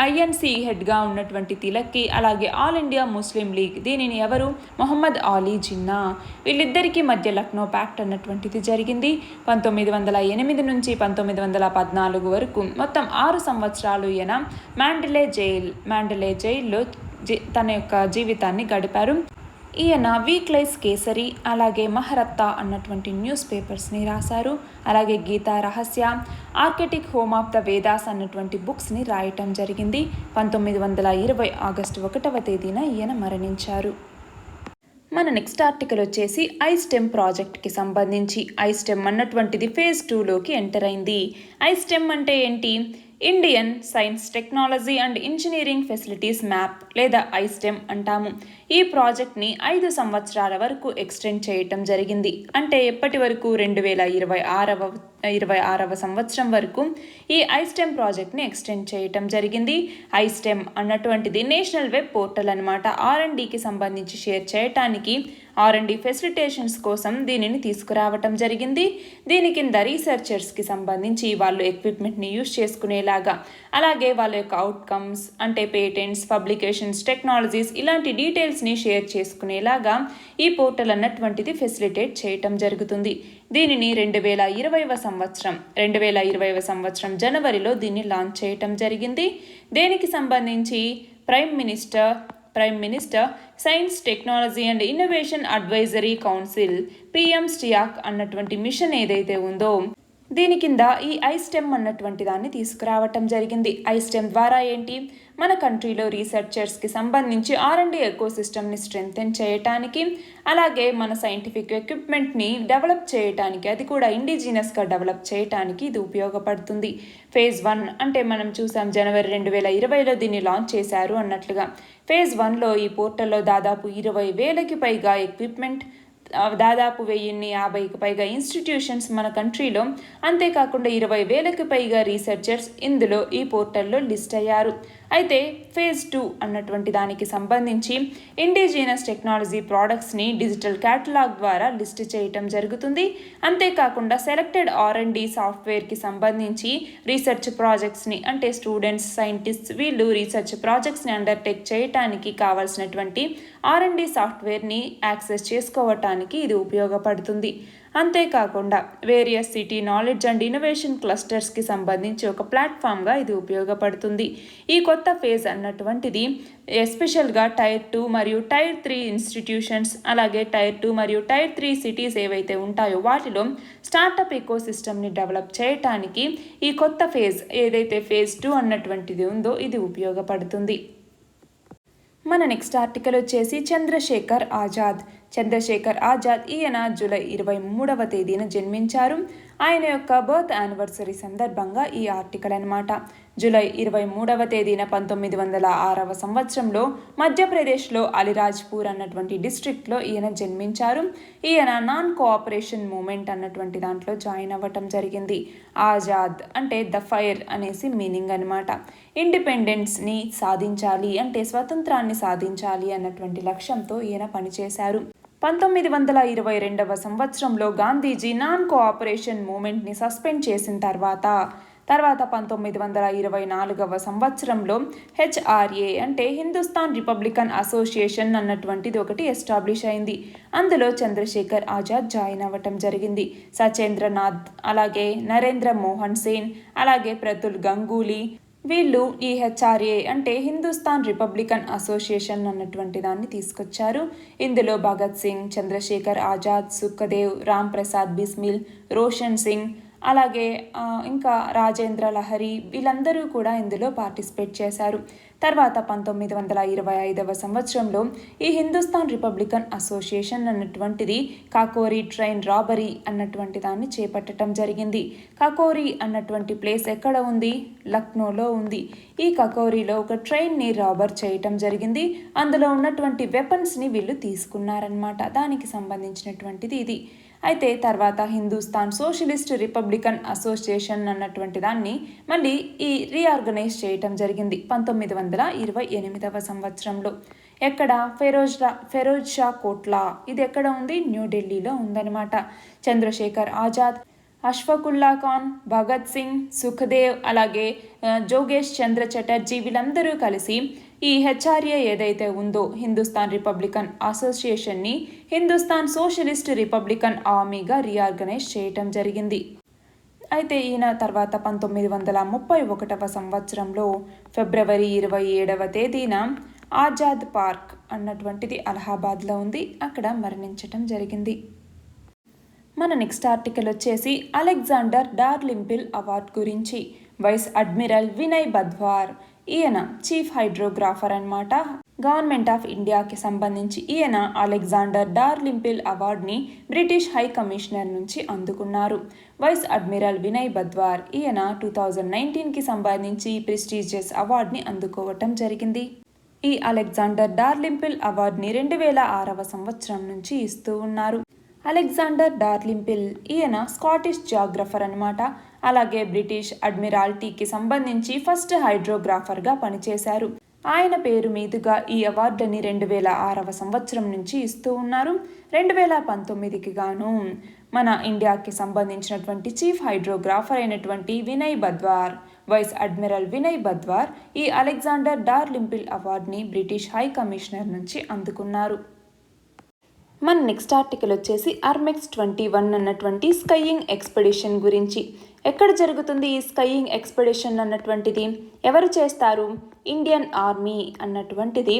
ఐఎన్సీ హెడ్గా ఉన్నటువంటి తిలక్కి, అలాగే ఆల్ ఇండియా ముస్లిం లీగ్ దీనిని ఎవరు, మొహమ్మద్ అలీ జిన్నా వీళ్ళిద్దరికీ మధ్య లక్నో ప్యాక్ట్ అన్నటువంటిది జరిగింది. 1908 నుంచి 1914 వరకు మొత్తం 6 సంవత్సరాలు ఈయన మాండలే జైల్లో తన యొక్క జీవితాన్ని గడిపారు. ఈయన వీక్లైస్ కేసరి అలాగే మహరత్తా అన్నటువంటి న్యూస్ పేపర్స్ని రాశారు. అలాగే గీతా రహస్య, Arctic home of the Vedas అన్నటువంటి బుక్స్ని రాయటం జరిగింది. 1920 ఆగస్టు 1వ తేదీన ఈయన మరణించారు. మన నెక్స్ట్ ఆర్టికల్ వచ్చేసి ఐస్టెమ్ ప్రాజెక్ట్కి సంబంధించి. ఐస్టెమ్ అన్నటువంటిది ఫేజ్ 2లోకి ఎంటర్ అయింది. ఐస్టెమ్ అంటే ఏంటి? Indian science technology and engineering facilities map లేదా ఐస్టెమ్ అంటాము. ఈ ప్రాజెక్ట్ని 5 సంవత్సరాల వరకు ఎక్స్టెండ్ చేయటం జరిగింది. అంటే ఎప్పటి వరకు? 2026వ సంవత్సరం వరకు ఈ ఐస్టెమ్ ప్రాజెక్ట్ని ఎక్స్టెండ్ చేయటం జరిగింది. ఐస్టెమ్ అన్నటువంటిది నేషనల్ వెబ్ పోర్టల్ అనమాట. R&Dకి సంబంధించి షేర్ చేయటానికి, R&D ఫెసిలిటేషన్స్ కోసం దీనిని తీసుకురావటం జరిగింది. దీని కింద రీసెర్చర్స్కి సంబంధించి వాళ్ళు ఎక్విప్మెంట్ని యూజ్ చేసుకునేలాగా, అలాగే వాళ్ళ యొక్క అవుట్కమ్స్ అంటే పేటెంట్స్, పబ్లికేషన్స్, టెక్నాలజీస్ ఇలాంటి డీటెయిల్స్ని షేర్ చేసుకునేలాగా ఈ పోర్టల్ అన్నటువంటిది ఫెసిలిటేట్ చేయటం జరుగుతుంది. దీనిని 2020వ సంవత్సరం జనవరిలో దీన్ని లాంచ్ చేయటం జరిగింది. దేనికి సంబంధించి? Prime minister science technology and innovation advisory council PMSTIAC అన్నటువంటి మిషన్ ఏదైతే ఉందో దీని కింద ఈ ఐస్టెమ్ అన్నటువంటి దాన్ని తీసుకురావటం జరిగింది. ఐస్టెమ్ ద్వారా ఏంటి? మన కంట్రీలో రీసెర్చర్స్కి సంబంధించి R&D ఎకోసిస్టమ్ని స్ట్రెంగ్తెన్ చేయటానికి, అలాగే మన సైంటిఫిక్ ఎక్విప్మెంట్ని డెవలప్ చేయటానికి, అది కూడా ఇండిజినస్గా డెవలప్ చేయటానికి ఇది ఉపయోగపడుతుంది. ఫేజ్ 1 అంటే మనం చూసాం జనవరి 2020లో దీన్ని లాంచ్ చేశారు అన్నట్లుగా. ఫేజ్ 1లో ఈ పోర్టల్లో దాదాపు 20,000కి పైగా ఎక్విప్మెంట్, దాదాపు 1,050కి పైగా ఇన్స్టిట్యూషన్స్ మన కంట్రీలో, అంతేకాకుండా 20,000కి పైగా రీసెర్చర్స్ ఇందులో ఈ పోర్టల్లో లిస్ట్ అయ్యారు. అయితే ఫేజ్ 2 అన్నటువంటి దానికి సంబంధించి ఇండిజినస్ టెక్నాలజీ ప్రోడక్ట్స్ని డిజిటల్ క్యాటలాగ్ ద్వారా లిస్ట్ చేయటం జరుగుతుంది. అంతేకాకుండా సెలెక్టెడ్ R&D సాఫ్ట్వేర్కి సంబంధించి రీసెర్చ్ ప్రాజెక్ట్స్ని, అంటే స్టూడెంట్స్, సైంటిస్ట్స్ వీళ్ళు రీసెర్చ్ ప్రాజెక్ట్స్ని అండర్టేక్ చేయటానికి కావాల్సినటువంటి R&D సాఫ్ట్వేర్ని యాక్సెస్ చేసుకోవటానికి ఇది ఉపయోగపడుతుంది. అంతేకాకుండా various city knowledge and innovation క్లస్టర్స్కి సంబంధించి ఒక ప్లాట్ఫామ్గా ఇది ఉపయోగపడుతుంది. ఈ కొత్త ఫేజ్ అన్నటువంటిది ఎస్పెషల్గా టైర్ 2 మరియు టైర్ 3 ఇన్స్టిట్యూషన్స్, అలాగే టైర్ 2 మరియు టైర్ 3 సిటీస్ ఏవైతే ఉంటాయో వాటిలో స్టార్టప్ ఎకోసిస్టమ్ని డెవలప్ చేయటానికి ఈ కొత్త ఫేజ్ ఏదైతే ఫేజ్ 2 అన్నటువంటిది ఉందో ఇది ఉపయోగపడుతుంది. మన నెక్స్ట్ ఆర్టికల్ వచ్చేసి చంద్రశేఖర్ ఆజాద్ ఈయన జూలై 23వ తేదీన జన్మించారు. ఆయన యొక్క బర్త్ యానివర్సరీ సందర్భంగా ఈ ఆర్టికల్ అనమాట. జూలై 23వ తేదీన 1906వ సంవత్సరంలో మధ్యప్రదేశ్లో అలీరాజ్పూర్ అన్నటువంటి డిస్ట్రిక్ట్లో ఈయన జన్మించారు. ఈయన నాన్ కోఆపరేషన్ మూమెంట్ అన్నటువంటి దాంట్లో జాయిన్ అవ్వటం జరిగింది. ఆజాద్ అంటే ద ఫైర్ అనేసి మీనింగ్ అనమాట. ఇండిపెండెన్స్ని సాధించాలి అంటే స్వతంత్రాన్ని సాధించాలి అన్నటువంటి లక్ష్యంతో ఈయన పనిచేశారు. 1922వ సంవత్సరంలో గాంధీజీ నాన్ కోఆపరేషన్ మూమెంట్ని సస్పెండ్ చేసిన తర్వాత 1924వ సంవత్సరంలో HRA అంటే హిందుస్థాన్ రిపబ్లికన్ అసోసియేషన్ అన్నటువంటిది ఒకటి ఎస్టాబ్లిష్ అయింది. అందులో చంద్రశేఖర్ ఆజాద్ జాయిన్ అవ్వటం జరిగింది. సచేంద్రనాథ్, అలాగే నరేంద్ర మోహన్ సేన్, అలాగే ప్రతుల్ గంగూలీ వీళ్ళు ఈ HRA అంటే హిందుస్థాన్ రిపబ్లికన్ అసోసియేషన్ అన్నటువంటి దాన్ని తీసుకొచ్చారు. ఇందులో భగత్ సింగ్, చంద్రశేఖర్ ఆజాద్, సుఖదేవ్, రామ్ ప్రసాద్ బిస్మిల్, రోషన్ సింగ్, అలాగే ఇంకా రాజేంద్ర లహరి వీళ్ళందరూ కూడా ఇందులో పార్టిసిపేట్ చేశారు. తర్వాత 1925వ సంవత్సరంలో ఈ హిందుస్థాన్ రిపబ్లికన్ అసోసియేషన్ అన్నటువంటిది కాకోరీ ట్రైన్ రాబరీ అన్నటువంటి దాన్ని చేపట్టడం జరిగింది. కాకోరీ అన్నటువంటి ప్లేస్ ఎక్కడ ఉంది? లక్నోలో ఉంది. ఈ కకోరీలో ఒక ట్రైన్ని రాబర్ చేయటం జరిగింది. అందులో ఉన్నటువంటి వెపన్స్ని వీళ్ళు తీసుకున్నారనమాట. దానికి సంబంధించినటువంటిది ఇది. అయితే తర్వాత హిందుస్థాన్ సోషలిస్ట్ రిపబ్లికన్ అసోసియేషన్ అన్నటువంటి దాన్ని మళ్ళీ ఈ రీఆర్గనైజ్ చేయటం జరిగింది 1928వ సంవత్సరంలో. ఎక్కడ? ఫెరోజ్ షా కోట్లా. ఇది ఎక్కడ ఉంది? న్యూఢిల్లీలో ఉందన్నమాట. చంద్రశేఖర్ ఆజాద్, అష్ఫాకుల్లా ఖాన్, భగత్ సింగ్, సుఖదేవ్, అలాగే జోగేష్ చంద్ర చటర్జీ వీళ్ళందరూ కలిసి ఈ HRA ఏదైతే ఉందో హిందుస్థాన్ రిపబ్లికన్ అసోసియేషన్ని హిందుస్థాన్ సోషలిస్ట్ రిపబ్లికన్ ఆర్మీగా రీఆర్గనైజ్ చేయటం జరిగింది. అయితే ఈయన తర్వాత 1931వ సంవత్సరంలో ఫిబ్రవరి 27వ తేదీన ఆజాద్ పార్క్ అన్నటువంటిది అలహాబాద్లో ఉంది, అక్కడ మరణించటం జరిగింది. మన నెక్స్ట్ ఆర్టికల్ వచ్చేసి అలెగ్జాండర్ డార్లింపిల్ అవార్డ్ గురించి. వైస్ అడ్మిరల్ వినయ్ బద్వార్ ఈయన చీఫ్ హైడ్రోగ్రాఫర్ అన్నమాట. గవర్నమెంట్ ఆఫ్ ఇండియాకి సంబంధించి ఈయన అలెగ్జాండర్ డార్లింపిల్ అవార్డుని బ్రిటిష్ హై కమిషనర్ నుంచి అందుకున్నారు. వైస్ అడ్మిరల్ వినయ్ బద్వార్ ఈయన 2019కి సంబంధించి ప్రెస్టీజియస్ అవార్డుని అందుకోవటం జరిగింది. ఈ అలెగ్జాండర్ డార్లింపిల్ అవార్డుని 2006వ సంవత్సరం నుంచి ఇస్తూ ఉన్నారు. అలెగ్జాండర్ డార్లింపిల్ ఈయన స్కాటిష్ జాగ్రఫర్ అన్నమాట. అలాగే బ్రిటిష్ అడ్మిరాల్టీకి సంబంధించి ఫస్ట్ హైడ్రోగ్రాఫర్గా పనిచేశారు. ఆయన పేరు మీదుగా ఈ అవార్డుని 2006వ సంవత్సరం నుంచి ఇస్తూ ఉన్నారు. 2019కి గాను మన ఇండియాకి సంబంధించినటువంటి చీఫ్ హైడ్రోగ్రాఫర్ అయినటువంటి వినయ్ బద్వార్, వైస్ అడ్మిరల్ వినయ్ బద్వార్ ఈ అలెగ్జాండర్ డార్లింపిల్ అవార్డుని బ్రిటిష్ హై కమిషనర్ నుంచి అందుకున్నారు. మన నెక్స్ట్ ఆర్టికల్ వచ్చేసి ఆర్మెక్స్ 21 అన్నటువంటి స్కైయింగ్ ఎక్స్పెడిషన్ గురించి. ఎక్కడ జరుగుతుంది ఈ స్కైయింగ్ ఎక్స్పెడిషన్ అన్నటువంటిది? ఎవరు చేస్తారు? ఇండియన్ ఆర్మీ అన్నటువంటిది.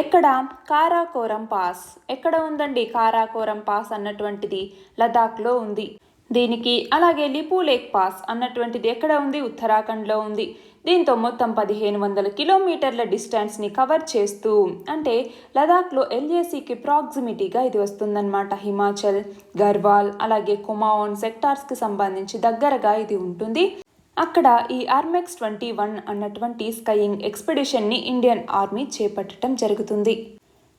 ఎక్కడ? కారాకోరం పాస్. ఎక్కడ ఉందండి కారాకోరం పాస్ అన్నటువంటిది? లదాఖ్లో ఉంది దీనికి. అలాగే లిపు లేక్ పాస్ అన్నటువంటిది ఎక్కడ ఉంది? ఉత్తరాఖండ్లో ఉంది. దీంతో మొత్తం 1500 కిలోమీటర్ల డిస్టెన్స్ని కవర్ చేస్తూ, అంటే లదాఖ్లో LACకి ప్రాక్సిమిటీగా ఇది వస్తుందన్నమాట. హిమాచల్, గర్వాల్ అలాగే కుమావోన్ సెక్టార్స్కి సంబంధించి దగ్గరగా ఇది ఉంటుంది. అక్కడ ఈ ఆర్మెక్స్ 21 అన్నటువంటి స్కైయింగ్ ఎక్స్పెడిషన్ని ఇండియన్ ఆర్మీ చేపట్టడం జరుగుతుంది.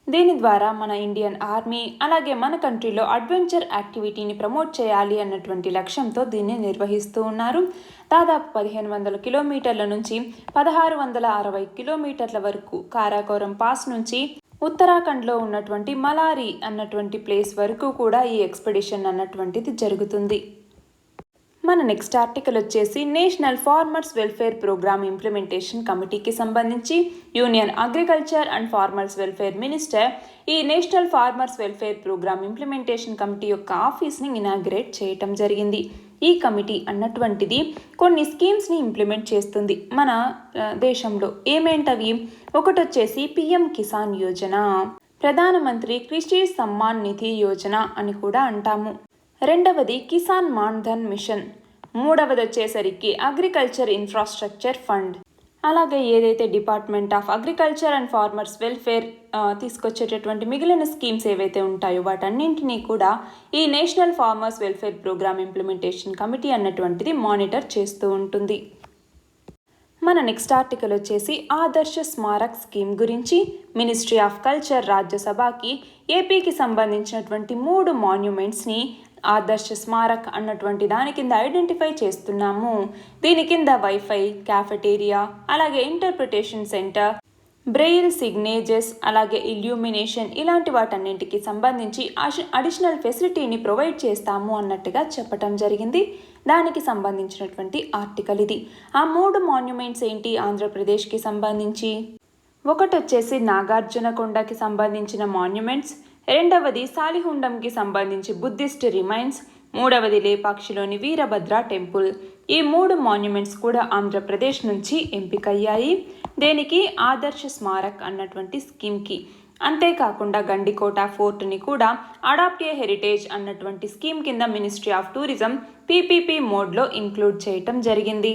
దీని ద్వారా మన ఇండియన్ ఆర్మీ అలాగే మన కంట్రీలో అడ్వెంచర్ యాక్టివిటీని ప్రమోట్ చేయాలి అన్నటువంటి లక్ష్యంతో దీన్ని నిర్వహిస్తూ ఉన్నారు. దాదాపు 1500 కిలోమీటర్ల నుంచి 1660 కిలోమీటర్ల వరకు కారాకోరం పాస్ నుంచి ఉత్తరాఖండ్లో ఉన్నటువంటి మలారి అన్నటువంటి ప్లేస్ వరకు కూడా ఈ ఎక్స్పెడిషన్ అన్నటువంటిది జరుగుతుంది. మన నెక్స్ట్ ఆర్టికల్ వచ్చేసి national farmers welfare programme implementation కమిటీకి సంబంధించి union agriculture and farmers welfare minister ఈ national farmers welfare programme implementation committee యొక్క ఆఫీస్ని ఇనాగ్రేట్ చేయటం జరిగింది. ఈ కమిటీ అన్నటువంటిది కొన్ని స్కీమ్స్ని ఇంప్లిమెంట్ చేస్తుంది మన దేశంలో. ఏమేంటవి? ఒకటి వచ్చేసి PM కిసాన్ యోజన, ప్రధానమంత్రి కృషి సమ్మాన్ నిధి యోజన అని కూడా అంటాము. రెండవది కిసాన్ మాన్ ధన్ మిషన్. మూడవది వచ్చేసరికి అగ్రికల్చర్ ఇన్ఫ్రాస్ట్రక్చర్ ఫండ్. అలాగే ఏదైతే department of agriculture and farmers welfare తీసుకొచ్చేటటువంటి మిగిలిన స్కీమ్స్ ఏవైతే ఉంటాయో వాటన్నింటినీ కూడా ఈ national farmers welfare programme implementation committee అన్నటువంటిది మానిటర్ చేస్తూ ఉంటుంది. మన నెక్స్ట్ ఆర్టికల్ వచ్చేసి ఆదర్శ స్మారక్ స్కీమ్ గురించి. మినిస్ట్రీ ఆఫ్ కల్చర్ రాజ్యసభకి ఏపీకి సంబంధించినటువంటి 3 మాన్యుమెంట్స్ని ఆదర్శ స్మారక్ అన్నటువంటి దాని కింద ఐడెంటిఫై చేస్తున్నాము. దీని కింద వైఫై, క్యాఫెటేరియా, అలాగే ఇంటర్ప్రిటేషన్ సెంటర్, బ్రెయిల్ సిగ్నేచర్స్, అలాగే ఇల్యూమినేషన్ ఇలాంటి వాటన్నింటికి సంబంధించి అడిషనల్ ఫెసిలిటీని ప్రొవైడ్ చేస్తాము అన్నట్టుగా చెప్పటం జరిగింది. దానికి సంబంధించినటువంటి ఆర్టికల్ ఇది. ఆ 3 మాన్యుమెంట్స్ ఏంటి ఆంధ్రప్రదేశ్కి సంబంధించి? ఒకటి వచ్చేసి నాగార్జునకొండకి సంబంధించిన మాన్యుమెంట్స్, రెండవది సాలిహుండంకి సంబంధించి బుద్ధిస్ట్ రిమైన్స్, మూడవది లేపాక్షిలోని వీరభద్ర టెంపుల్. ఈ 3 మాన్యుమెంట్స్ కూడా ఆంధ్రప్రదేశ్ నుంచి ఎంపికయ్యాయి. దేనికి? ఆదర్శ స్మారక్ అన్నటువంటి స్కీమ్కి. అంతేకాకుండా గండికోట ఫోర్ట్ని కూడా అడాప్ట్ ఏ హెరిటేజ్ అన్నటువంటి స్కీమ్ కింద మినిస్ట్రీ ఆఫ్ టూరిజం PPP మోడ్లో ఇంక్లూడ్ చేయటం జరిగింది.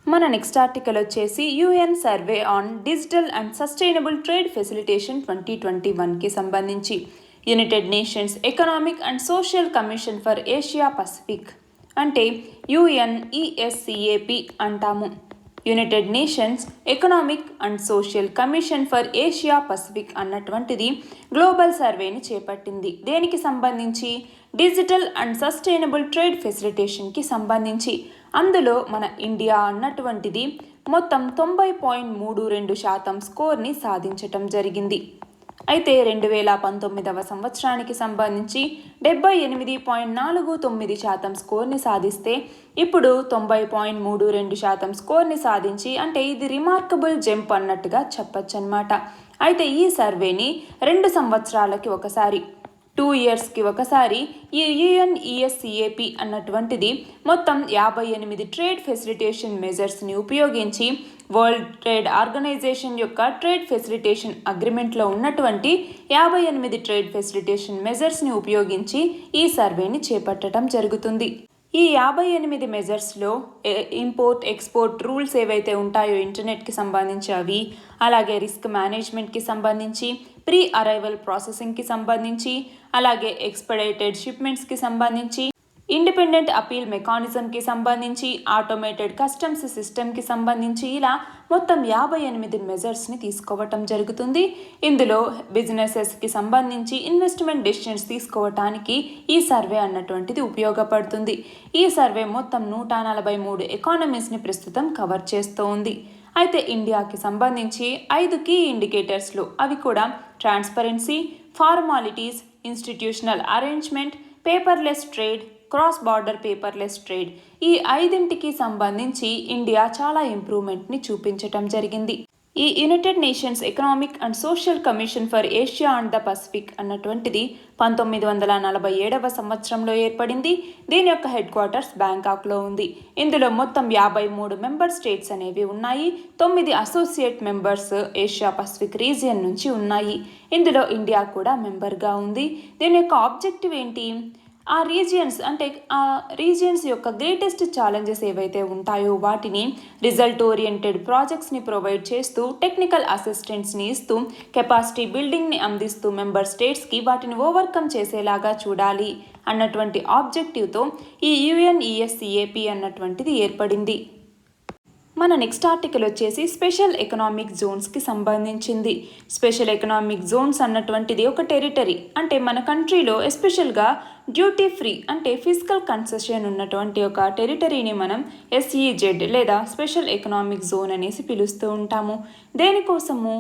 మన నెక్స్ట్ ఆర్టికల్ వచ్చేసి UN survey on digital and sustainable trade facilitation 2021కి సంబంధించి. United Nations economic and social commission for Asia Pacific, అంటే UNESCAP అంటాము. United Nations economic and social commission for Asia Pacific అన్నటువంటిది గ్లోబల్ సర్వేని చేపట్టింది. దేనికి సంబంధించి? డిజిటల్ అండ్ సస్టైనబుల్ ట్రేడ్ ఫెసిలిటేషన్కి సంబంధించి. అందులో మన ఇండియా అన్నటువంటిది మొత్తం 90.32% స్కోర్ని సాధించటం జరిగింది. అయితే 2019వ సంవత్సరానికి సంబంధించి 78.49% స్కోర్ని సాధిస్తే ఇప్పుడు 90.32% స్కోర్ని సాధించి, అంటే ఇది రిమార్కబుల్ జంప్ అన్నట్టుగా చెప్పచ్చు అన్నమాట. అయితే ఈ సర్వేని 2 సంవత్సరాలకి ఒకసారి 2 ఇయర్స్కి ఒకసారి ఈ UNESCAP అన్నటువంటిది మొత్తం 58 ట్రేడ్ ఫెసిలిటేషన్ మెజర్స్ని ఉపయోగించి వరల్డ్ ట్రేడ్ ఆర్గనైజేషన్ యొక్క ట్రేడ్ ఫెసిలిటేషన్ అగ్రిమెంట్లో ఉన్నటువంటి 58 ట్రేడ్ ఫెసిలిటేషన్ మెజర్స్ని ఉపయోగించి ఈ సర్వేని చేపట్టడం జరుగుతుంది. ఈ 58 మెజర్స్లో ఇంపోర్ట్ ఎక్స్పోర్ట్ రూల్స్ ఏవైతే ఉంటాయో ఇంటర్నెట్కి సంబంధించి అవి, అలాగే రిస్క్ మేనేజ్మెంట్కి సంబంధించి, ప్రీ అరైవల్ ప్రాసెసింగ్కి సంబంధించి, అలాగే ఎక్స్పెడైటెడ్ షిప్మెంట్స్కి సంబంధించి, ఇండిపెండెంట్ అపీల్ మెకానిజంకి సంబంధించి, ఆటోమేటెడ్ కస్టమ్స్ సిస్టమ్కి సంబంధించి ఇలా మొత్తం 58 మెజర్స్ని తీసుకోవటం జరుగుతుంది. ఇందులో బిజినెసెస్కి సంబంధించి ఇన్వెస్ట్మెంట్ డెసిషన్స్ తీసుకోవటానికి ఈ సర్వే అన్నటువంటిది ఉపయోగపడుతుంది. ఈ సర్వే మొత్తం 143 ఎకానమీస్ని ప్రస్తుతం కవర్ చేస్తూ ఉంది. అయితే ఇండియాకి సంబంధించి 5 కీ ఇండికేటర్స్లు, అవి కూడా transparency, formalities, institutional arrangement, paperless trade, cross border paperless trade, ఈ 5ంటికి సంబంధించి ఇండియా చాలా ఇంప్రూవ్మెంట్ని చూపించటం జరిగింది. ఈ United Nations economic and social commission for Asia and the Pacific అన్నటువంటిది 1947 సంవత్సరంలో ఏర్పడింది. దీని యొక్క హెడ్ క్వార్టర్స్ బ్యాంకాక్లో ఉంది. ఇందులో మొత్తం 53 మెంబర్ స్టేట్స్ అనేవి ఉన్నాయి. 9 associate members Asia Pacific region నుంచి ఉన్నాయి. ఇందులో ఇండియా కూడా మెంబర్గా ఉంది. దీని యొక్క ఆబ్జెక్టివ్ ఏంటి? ఆ రీజియన్స్ యొక్క గ్రేటెస్ట్ ఛాలెంజెస్ ఏవైతే ఉంటాయో వాటిని రిజల్ట్ ఓరియంటెడ్ ప్రాజెక్ట్స్ని ప్రొవైడ్ చేస్తూ, టెక్నికల్ అసిస్టెంట్స్ని ఇస్తూ, కెపాసిటీ బిల్డింగ్ని అందిస్తూ మెంబర్ స్టేట్స్కి వాటిని ఓవర్కమ్ చేసేలాగా చూడాలి అన్నటువంటి ఆబ్జెక్టివ్తో ఈ UNESCAP అన్నటువంటిది ఏర్పడింది. మన నెక్స్ట్ ఆర్టికల్ వచ్చేసి స్పెషల్ ఎకనామిక్ జోన్స్కి సంబంధించింది. స్పెషల్ ఎకనామిక్ జోన్స్ అన్నటువంటిది ఒక టెరిటరీ, అంటే మన కంట్రీలో ఎస్పెషల్గా డ్యూటీ ఫ్రీ అంటే ఫిజికల్ కన్సెషన్ ఉన్నటువంటి ఒక టెరిటరీని మనం SEZ లేదా స్పెషల్ ఎకనామిక్ జోన్ అనేసి పిలుస్తూ ఉంటాము. దేనికోసము?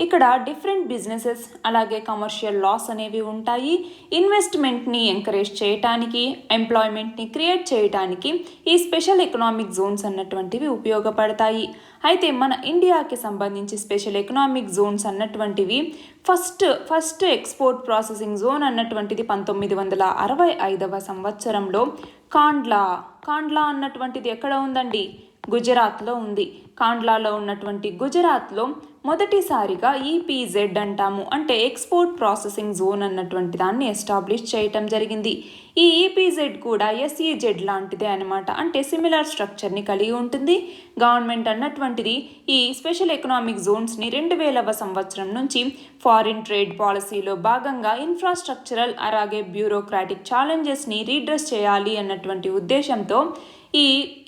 ఇక్కడ డిఫరెంట్ బిజినెసెస్ అలాగే కమర్షియల్ లాస్ అనేవి ఉంటాయి. ఇన్వెస్ట్మెంట్ని ఎంకరేజ్ చేయటానికి, ఎంప్లాయ్మెంట్ని క్రియేట్ చేయటానికి ఈ స్పెషల్ ఎకనామిక్ జోన్స్ అన్నటువంటివి ఉపయోగపడతాయి. అయితే మన ఇండియాకి సంబంధించి స్పెషల్ ఎకనామిక్ జోన్స్ అన్నటువంటివి ఫస్ట్ ఎక్స్పోర్ట్ ప్రాసెసింగ్ జోన్ అన్నటువంటిది 1965 సంవత్సరంలో కాండ్లా అన్నటువంటిది ఎక్కడ ఉందండి? గుజరాత్లో ఉంది. కాండ్లాలో ఉన్నటువంటి గుజరాత్లో మొదటిసారిగా EPZ అంటాము, అంటే ఎక్స్పోర్ట్ ప్రాసెసింగ్ జోన్ అన్నటువంటి దాన్ని ఎస్టాబ్లిష్ చేయటం జరిగింది. ఈ EPZ కూడా SEZ లాంటిదే అనమాట, అంటే సిమిలర్ స్ట్రక్చర్ని కలిగి ఉంటుంది. గవర్నమెంట్ అన్నటువంటిది ఈ స్పెషల్ ఎకనామిక్ జోన్స్ని 2000 సంవత్సరం నుంచి ఫారిన్ ట్రేడ్ పాలసీలో భాగంగా ఇన్ఫ్రాస్ట్రక్చరల్ అలాగే బ్యూరోక్రాటిక్ ఛాలెంజెస్ని రీడ్రెస్ చేయాలి అన్నటువంటి ఉద్దేశంతో ఈ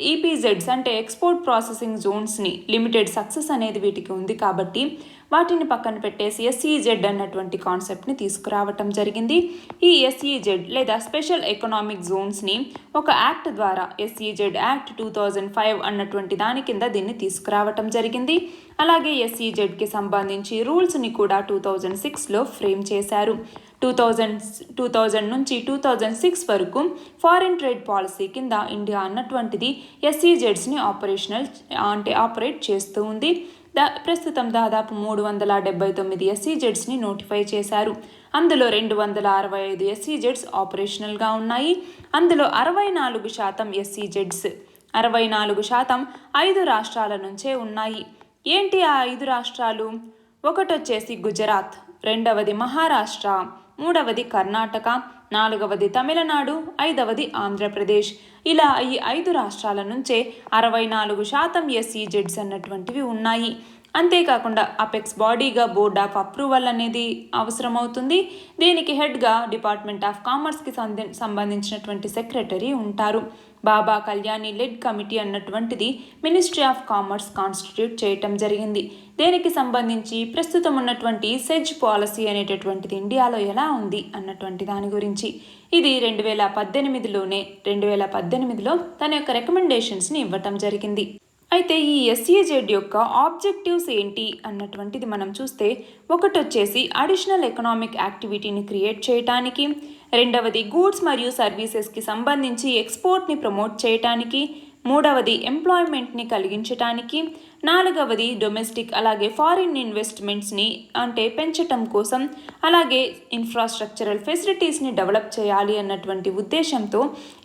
EPZs అంటే ఎక్స్పోర్ట్ ప్రాసెసింగ్ జోన్స్ని లిమిటెడ్ సక్సెస్ అనేది వీటికి ఉంది కాబట్టి వాటిని పక్కన పెట్టేసి SEZ అన్నటువంటి కాన్సెప్ట్ని తీసుకురావటం జరిగింది. ఈ SEZ లేదా స్పెషల్ ఎకనామిక్ జోన్స్ని ఒక యాక్ట్ ద్వారా SEZ యాక్ట్ 2005 అన్నటువంటి దాని కింద దీన్ని తీసుకురావటం జరిగింది. అలాగే SEZకి సంబంధించి రూల్స్ని కూడా 2006లో ఫ్రేమ్ చేశారు. 2000 నుంచి 2006 వరకు ఫారిన్ ట్రేడ్ పాలసీ కింద ఇండియా అన్నటువంటిది SEZస్ని ఆపరేట్ చేస్తూ ఉంది. ప్రస్తుతం దాదాపు 379 SEZస్ని నోటిఫై చేశారు. అందులో 265 SEZs ఆపరేషనల్గా ఉన్నాయి. అందులో 64% SEZs 64% 5 రాష్ట్రాల నుంచే ఉన్నాయి. ఏంటి ఆ 5 రాష్ట్రాలు? ఒకటి వచ్చేసి గుజరాత్, రెండవది మహారాష్ట్ర, మూడవది కర్ణాటక, నాలుగవది తమిళనాడు, ఐదవది ఆంధ్రప్రదేశ్. ఇలా ఈ 5 రాష్ట్రాల నుంచే 64% SEZs అన్నటువంటివి ఉన్నాయి. అంతేకాకుండా అపెక్స్ బాడీగా బోర్డ్ ఆఫ్ అప్రూవల్ అనేది అవసరమవుతుంది. దీనికి హెడ్గా డిపార్ట్మెంట్ ఆఫ్ కామర్స్కి సంబంధించినటువంటి సెక్రటరీ ఉంటారు. బాబా కళ్యాణి లెడ్ కమిటీ అన్నటువంటిది మినిస్ట్రీ ఆఫ్ కామర్స్ కాన్స్టిట్యూట్ చేయటం జరిగింది. దీనికి సంబంధించి ప్రస్తుతం ఉన్నటువంటి సెజ్ పాలసీ అనేటటువంటిది ఇండియాలో ఎలా ఉంది అన్నటువంటి దాని గురించి ఇది 2018లో తన యొక్క రికమెండేషన్స్ని ఇవ్వటం జరిగింది. అయితే ఈ SEZ యొక్క ఆబ్జెక్టివ్స్ ఏంటి అన్నటువంటిది మనం చూస్తే, ఒకటి వచ్చేసి అడిషనల్ ఎకనామిక్ యాక్టివిటీని క్రియేట్ చేయటానికి, రెండవది గూడ్స్ మరియు సర్వీసెస్కి సంబంధించి ఎక్స్పోర్ట్ని ప్రమోట్ చేయటానికి, మూడవది ఎంప్లాయ్మెంట్ని కలిగించటానికి, నాలుగవది డొమెస్టిక్ అలాగే ఫారిన్ ఇన్వెస్ట్మెంట్స్ని పెంచటం కోసం, అలాగే ఇన్ఫ్రాస్ట్రక్చరల్ ఫెసిలిటీస్ని డెవలప్ చేయాలి అన్నటువంటి ఉద్దేశంతో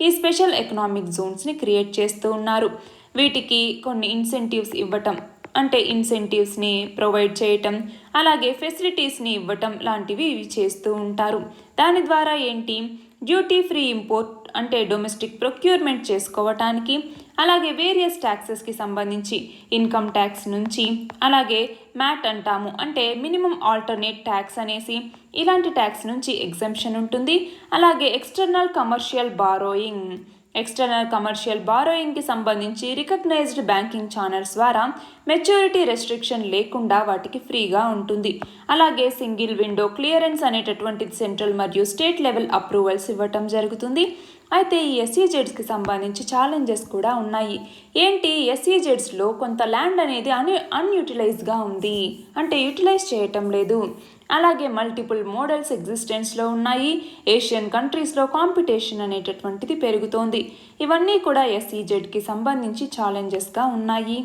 ఈ స్పెషల్ ఎకనామిక్ జోన్స్ని క్రియేట్ చేస్తూ ఉన్నారు. వీటికి కొన్ని ఇన్సెంటివ్స్ ఇవ్వటం, ఇన్సెంటివ్స్ని ప్రొవైడ్ చేయటం, అలాగే ఫెసిలిటీస్ని ఇవ్వటం లాంటివి ఇవి చేస్తూ ఉంటారు. దాని ద్వారా ఏంటి, డ్యూటీ ఫ్రీ ఇంపోర్ట్ అంటే డొమెస్టిక్ ప్రొక్యూర్మెంట్ చేసుకోవటానికి, అలాగే వేరియస్ ట్యాక్సెస్కి సంబంధించి ఇన్కమ్ ట్యాక్స్ నుంచి, అలాగే మ్యాట్ అంటాము అంటే మినిమం ఆల్టర్నేట్ ట్యాక్స్ అనేసి, ఇలాంటి ట్యాక్స్ నుంచి ఎగ్జంప్షన్ ఉంటుంది. అలాగే ఎక్స్టర్నల్ కమర్షియల్ బారోయింగ్కి సంబంధించి రికగ్నైజ్డ్ బ్యాంకింగ్ ఛానల్స్ ద్వారా మెచ్యూరిటీ రెస్ట్రిక్షన్ లేకుండా వాటికి ఫ్రీగా ఉంటుంది. అలాగే సింగిల్ విండో క్లియరెన్స్ అనేటటువంటిది సెంట్రల్ మరియు స్టేట్ లెవెల్ అప్రూవల్స్ ఇవ్వటం జరుగుతుంది. అయితే ఈ ఎస్ఈజెడ్స్కి సంబంధించి ఛాలెంజెస్ కూడా ఉన్నాయి. ఏంటి, ఎస్ఈజెడ్స్లో కొంత ల్యాండ్ అనేది అన్యూటిలైజ్గా ఉంది, అంటే యూటిలైజ్ చేయటం లేదు. అలాగే మల్టిపుల్ మోడల్స్ ఎగ్జిస్టెన్స్లో ఉన్నాయి. ఏషియన్ కంట్రీస్లో కాంపిటీషన్ అనేటటువంటిది పెరుగుతోంది. ఇవన్నీ కూడా ఎస్ఈజెడ్కి సంబంధించి ఛాలెంజెస్గా ఉన్నాయి.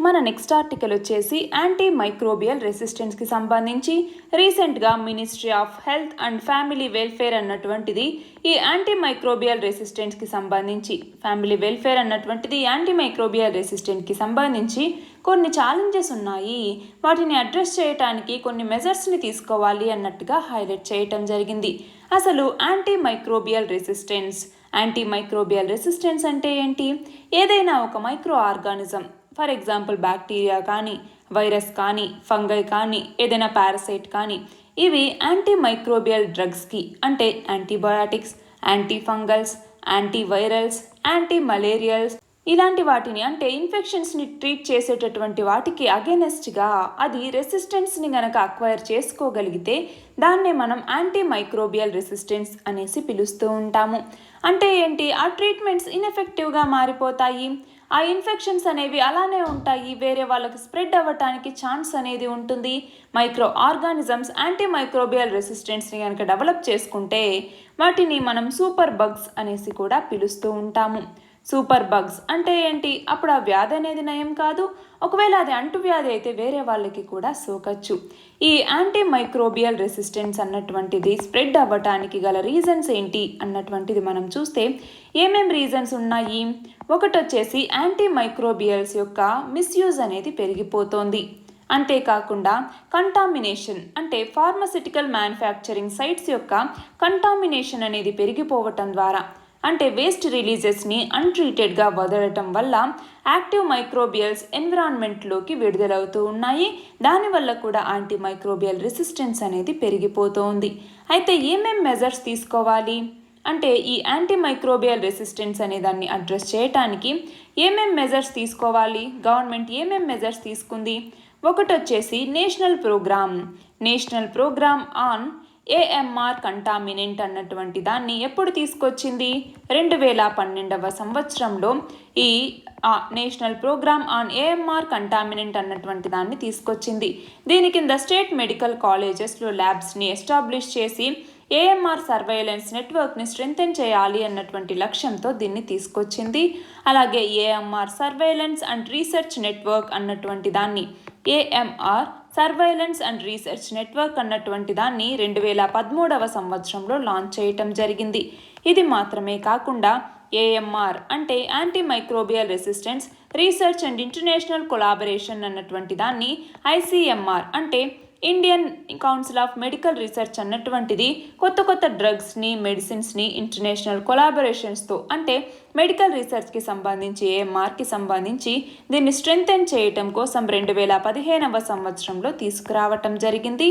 మన నెక్స్ట్ ఆర్టికల్ వచ్చేసి యాంటీ మైక్రోబియల్ రెసిస్టెన్స్కి సంబంధించి రీసెంట్గా ministry of health and family welfare అన్నటువంటిది ఈ యాంటీ మైక్రోబియల్ రెసిస్టెన్స్కి సంబంధించి కొన్ని ఛాలెంజెస్ ఉన్నాయి, వాటిని అడ్రస్ చేయడానికి కొన్ని మెజర్స్ని తీసుకోవాలి అన్నట్టుగా హైలైట్ చేయటం జరిగింది. అసలు యాంటీ మైక్రోబియల్ రెసిస్టెన్స్ అంటే ఏంటి? ఏదైనా ఒక micro organism, for example bacteria కానీ, వైరస్ కానీ, ఫంగై కానీ, ఏదైనా పారాసైట్ కానీ, ఇవి యాంటీ మైక్రోబియల్ డ్రగ్స్కి అంటే యాంటీబయాటిక్స్, యాంటీఫంగల్స్, యాంటీవైరల్స్, యాంటీ మలేరియల్స్ ఇలాంటి వాటిని అంటే ఇన్ఫెక్షన్స్ని ట్రీట్ చేసేటటువంటి వాటికి అగెనెస్ట్గా అది రెసిస్టెన్స్ని గనక అక్వైర్ చేసుకోగలిగితే దాన్నే మనం యాంటీ మైక్రోబియల్ రెసిస్టెన్స్ అనేసి పిలుస్తూ ఉంటాము. అంటే ఏంటి, ఆ ట్రీట్మెంట్స్ ఇన్ఎఫెక్టివ్గా మారిపోతాయి, ఆ ఇన్ఫెక్షన్స్ అనేవి అలానే ఉంటాయి, వేరే వాళ్ళకి స్ప్రెడ్ అవ్వటానికి ఛాన్స్ అనేది ఉంటుంది. మైక్రో ఆర్గానిజమ్స్ యాంటీ మైక్రోబియల్ రెసిస్టెన్స్ని కనుక డెవలప్ చేసుకుంటే వాటిని మనం సూపర్ బగ్స్ అనేసి కూడా పిలుస్తూ ఉంటాము. సూపర్ బగ్స్ అంటే ఏంటి, అప్పుడు ఆ వ్యాధి అనేది నయం కాదు, ఒకవేళ అది అంటువ్యాధి అయితే వేరే వాళ్ళకి కూడా సోకచ్చు. ఈ యాంటీ మైక్రోబియల్ రెసిస్టెన్స్ అన్నటువంటిది స్ప్రెడ్ అవ్వటానికి గల రీజన్స్ ఏంటి అన్నటువంటిది మనం చూస్తే ఏమేం రీజన్స్ ఉన్నాయి. ఒకటి వచ్చేసి యాంటీ మైక్రోబియల్స్ యొక్క మిస్యూజ్ అనేది పెరిగిపోతోంది. అంతేకాకుండా కంటామినేషన్ అంటే ఫార్మస్యూటికల్ మ్యానుఫ్యాక్చరింగ్ సైట్స్ యొక్క కంటామినేషన్ అనేది పెరిగిపోవటం ద్వారా, అంటే వేస్ట్ రిలీజెస్ని అన్ట్రీటెడ్గా వదలటం వల్ల యాక్టివ్ మైక్రోబియల్స్ ఎన్విరాన్మెంట్లోకి విడుదలవుతూ ఉన్నాయి. దానివల్ల కూడా యాంటీ మైక్రోబియల్ రెసిస్టెన్స్ అనేది పెరిగిపోతుంది. అయితే ఏమేం మెజర్స్ తీసుకోవాలి అంటే ఈ యాంటీ మైక్రోబియల్ రెసిస్టెన్స్ అనే దాన్ని అడ్రస్ చేయడానికి ఏమేం మెజర్స్ తీసుకోవాలి, గవర్నమెంట్ ఏమేం మెజర్స్ తీసుకుంది. ఒకటి వచ్చేసి national programme on AMR contaminant అన్నటువంటి దాన్ని ఎప్పుడు తీసుకొచ్చింది, 2012వ సంవత్సరంలో ఈ national programme on AMR contaminant అన్నటువంటి దాన్ని తీసుకొచ్చింది. దీని కింద స్టేట్ మెడికల్ కాలేజెస్లో ల్యాబ్స్ని ఎస్టాబ్లిష్ చేసి ఏఎంఆర్ సర్వైలెన్స్ నెట్వర్క్ని స్ట్రెంథెన్ చేయాలి అన్నటువంటి లక్ష్యంతో దీన్ని తీసుకొచ్చింది. అలాగే AMR surveillance and research network అన్నటువంటి దాన్ని AMR surveillance and research network అన్నటువంటి దాన్ని 2013వ సంవత్సరంలో లాంచ్ చేయటం జరిగింది. ఇది మాత్రమే కాకుండా ఏఎంఆర్ అంటే anti microbial resistance research and international collaboration అన్నటువంటి దాన్ని ఐసిఎంఆర్ అంటే Indian council of medical research అన్నటువంటిది కొత్త డ్రగ్స్ని, మెడిసిన్స్ని ఇంటర్నేషనల్ కొలాబరేషన్స్తో అంటే మెడికల్ రీసెర్చ్కి సంబంధించి ఏఎంఆర్కి సంబంధించి దీన్ని స్ట్రెంథెన్ చేయటం కోసం 2015వ సంవత్సరంలో తీసుకురావటం జరిగింది.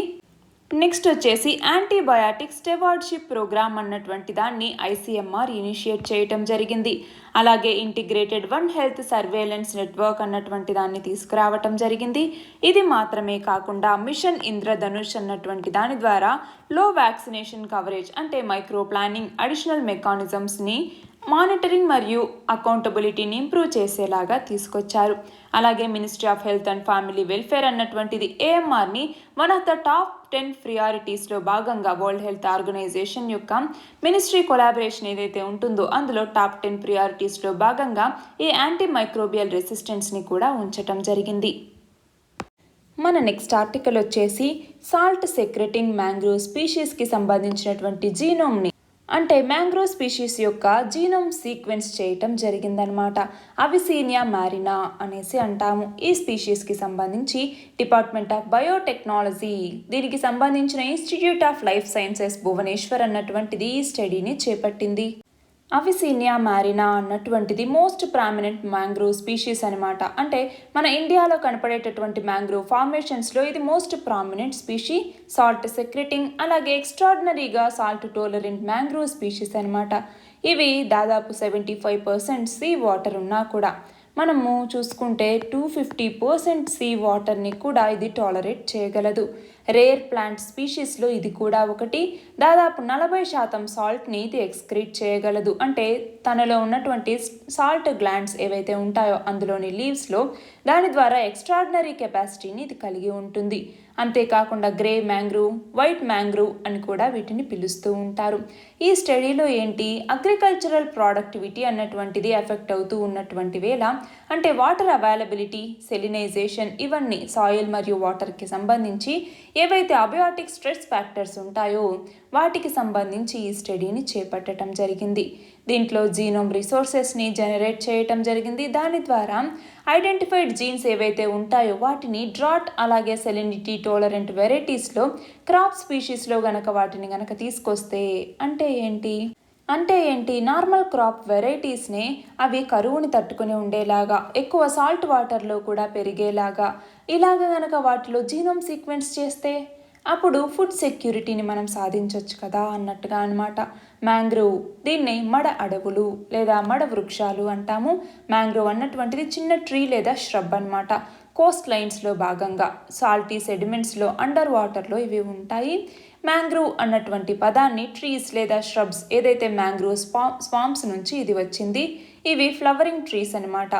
నెక్స్ట్ వచ్చేసి యాంటీబయాటిక్ స్టెవార్డ్షిప్ ప్రోగ్రామ్ అన్నటువంటి దాన్ని ఐసిఎంఆర్ ఇనిషియేట్ చేయటం జరిగింది. అలాగే integrated one health surveillance network అన్నటువంటి దాన్ని తీసుకురావటం జరిగింది. ఇది మాత్రమే కాకుండా మిషన్ ఇంద్రధనుష్ అన్నటువంటి దాని ద్వారా లో వ్యాక్సినేషన్ కవరేజ్ అంటే మైక్రో ప్లానింగ్ అడిషనల్ మెకానిజమ్స్ని మానిటరింగ్ మరియు అకౌంటబిలిటీని ఇంప్రూవ్ చేసేలాగా తీసుకొచ్చారు. అలాగే ministry of health and family welfare అన్నటువంటిది ఏఎంఆర్ని వన్ ఆఫ్ ద టాప్ 10 ప్రియారిటీస్లో భాగంగా వరల్డ్ హెల్త్ ఆర్గనైజేషన్ యొక్క మినిస్ట్రీ కొలాబరేషన్ ఏదైతే ఉంటుందో అందులో టాప్ 10 ప్రియారిటీస్లో భాగంగా ఈ యాంటీ మైక్రోబియల్ రెసిస్టెన్స్ని కూడా ఉంచటం జరిగింది. మన నెక్స్ట్ ఆర్టికల్ వచ్చేసి సాల్ట్ సెక్రెటింగ్ మ్యాంగ్రోవ్ స్పీషీస్కి సంబంధించినటువంటి జీనోమ్ని అంటే మ్యాంగ్రోవ్ స్పీషీస్ యొక్క జీనోమ్ సీక్వెన్స్ చేయటం జరిగిందనమాట. అవిసీనియా మ్యారినా అనేసి అంటాము. ఈ స్పీషీస్కి సంబంధించి డిపార్ట్మెంట్ ఆఫ్ బయోటెక్నాలజీ దీనికి సంబంధించిన institute of life sciences Bhubaneswar అన్నటువంటిది ఈ స్టడీని చేపట్టింది. అవిసీనియా మ్యారినా అన్నటువంటిది మోస్ట్ ప్రామినెంట్ మ్యాంగ్రోవ్ స్పీషీస్ అనమాట. అంటే మన ఇండియాలో కనపడేటటువంటి మ్యాంగ్రోవ్ ఫార్మేషన్స్లో ఇది most prominent species, salt secreting, అలాగే ఎక్స్ట్రాడినరీగా సాల్ట్ టోలరెంట్ మ్యాంగ్రోవ్ స్పీషీస్ అనమాట. ఇవి దాదాపు 75% సీ వాటర్ ఉన్నా కూడా మనము చూసుకుంటే 250% సీ వాటర్ని కూడా ఇది టాలరేట్ చేయగలదు. రేర్ ప్లాంట్ స్పీషీస్లో ఇది కూడా ఒకటి. దాదాపు 40% సాల్ట్ని ఇది ఎక్స్క్రీట్ చేయగలదు. అంటే తనలో ఉన్నటువంటి సాల్ట్ గ్లాండ్స్ ఏవైతే ఉంటాయో అందులోని లీవ్స్లో దాని ద్వారా ఎక్స్ట్రాడినరీ కెపాసిటీని ఇది కలిగి ఉంటుంది. అంతేకాకుండా గ్రే మ్యాంగ్రూవ్, వైట్ మ్యాంగ్రూవ్ అని కూడా వీటిని పిలుస్తూ ఉంటారు. ఈ స్టడీలో ఏంటి, అగ్రికల్చరల్ ప్రొడక్టివిటీ అన్నటువంటిది ఎఫెక్ట్ అవుతూ ఉన్నటువంటి వేళ, అంటే వాటర్ అవైలబిలిటీ, సెలినైజేషన్, ఇవన్నీ సాయిల్ మరియు వాటర్కి సంబంధించి ఏవైతే అబయోటిక్ స్ట్రెస్ ఫ్యాక్టర్స్ ఉంటాయో వాటికి సంబంధించి ఈ స్టడీని చేపట్టడం జరిగింది. దీంట్లో జీనోమ్ రిసోర్సెస్ని జనరేట్ చేయటం జరిగింది. దాని ద్వారా ఐడెంటిఫైడ్ జీన్స్ ఏవైతే ఉంటాయో వాటిని డ్రాట్ అలాగే సెలినిటీ టోలరెంట్ వెరైటీస్లో క్రాప్ స్పీషీస్లో వాటిని తీసుకొస్తే అంటే ఏంటి నార్మల్ క్రాప్ వెరైటీస్ని అవి కరువుని తట్టుకుని ఉండేలాగా, ఎక్కువ సాల్ట్ వాటర్లో కూడా పెరిగేలాగా వాటిలో జీనోమ్ సీక్వెన్స్ చేస్తే అప్పుడు ఫుడ్ సెక్యూరిటీని మనం సాధించవచ్చు కదా అన్నట్టుగా అనమాట. మ్యాంగ్రోవ్, దీన్నే మడ అడవులు లేదా మడ వృక్షాలు అంటాము. మ్యాంగ్రోవ్ అన్నటువంటిది చిన్న ట్రీ లేదా ష్రబ్ అనమాట. కోస్ట్ లైన్స్లో భాగంగా సాల్టీ సెడిమెంట్స్లో అండర్ వాటర్లో ఇవి ఉంటాయి. మ్యాంగ్రోవ్ అన్నటువంటి పదాన్ని ట్రీస్ లేదా ష్రబ్స్, ఏదైతే మ్యాంగ్రోవ్ స్వాంప్స్ నుంచి ఇది వచ్చింది. ఇవి ఫ్లవరింగ్ ట్రీస్ అనమాట.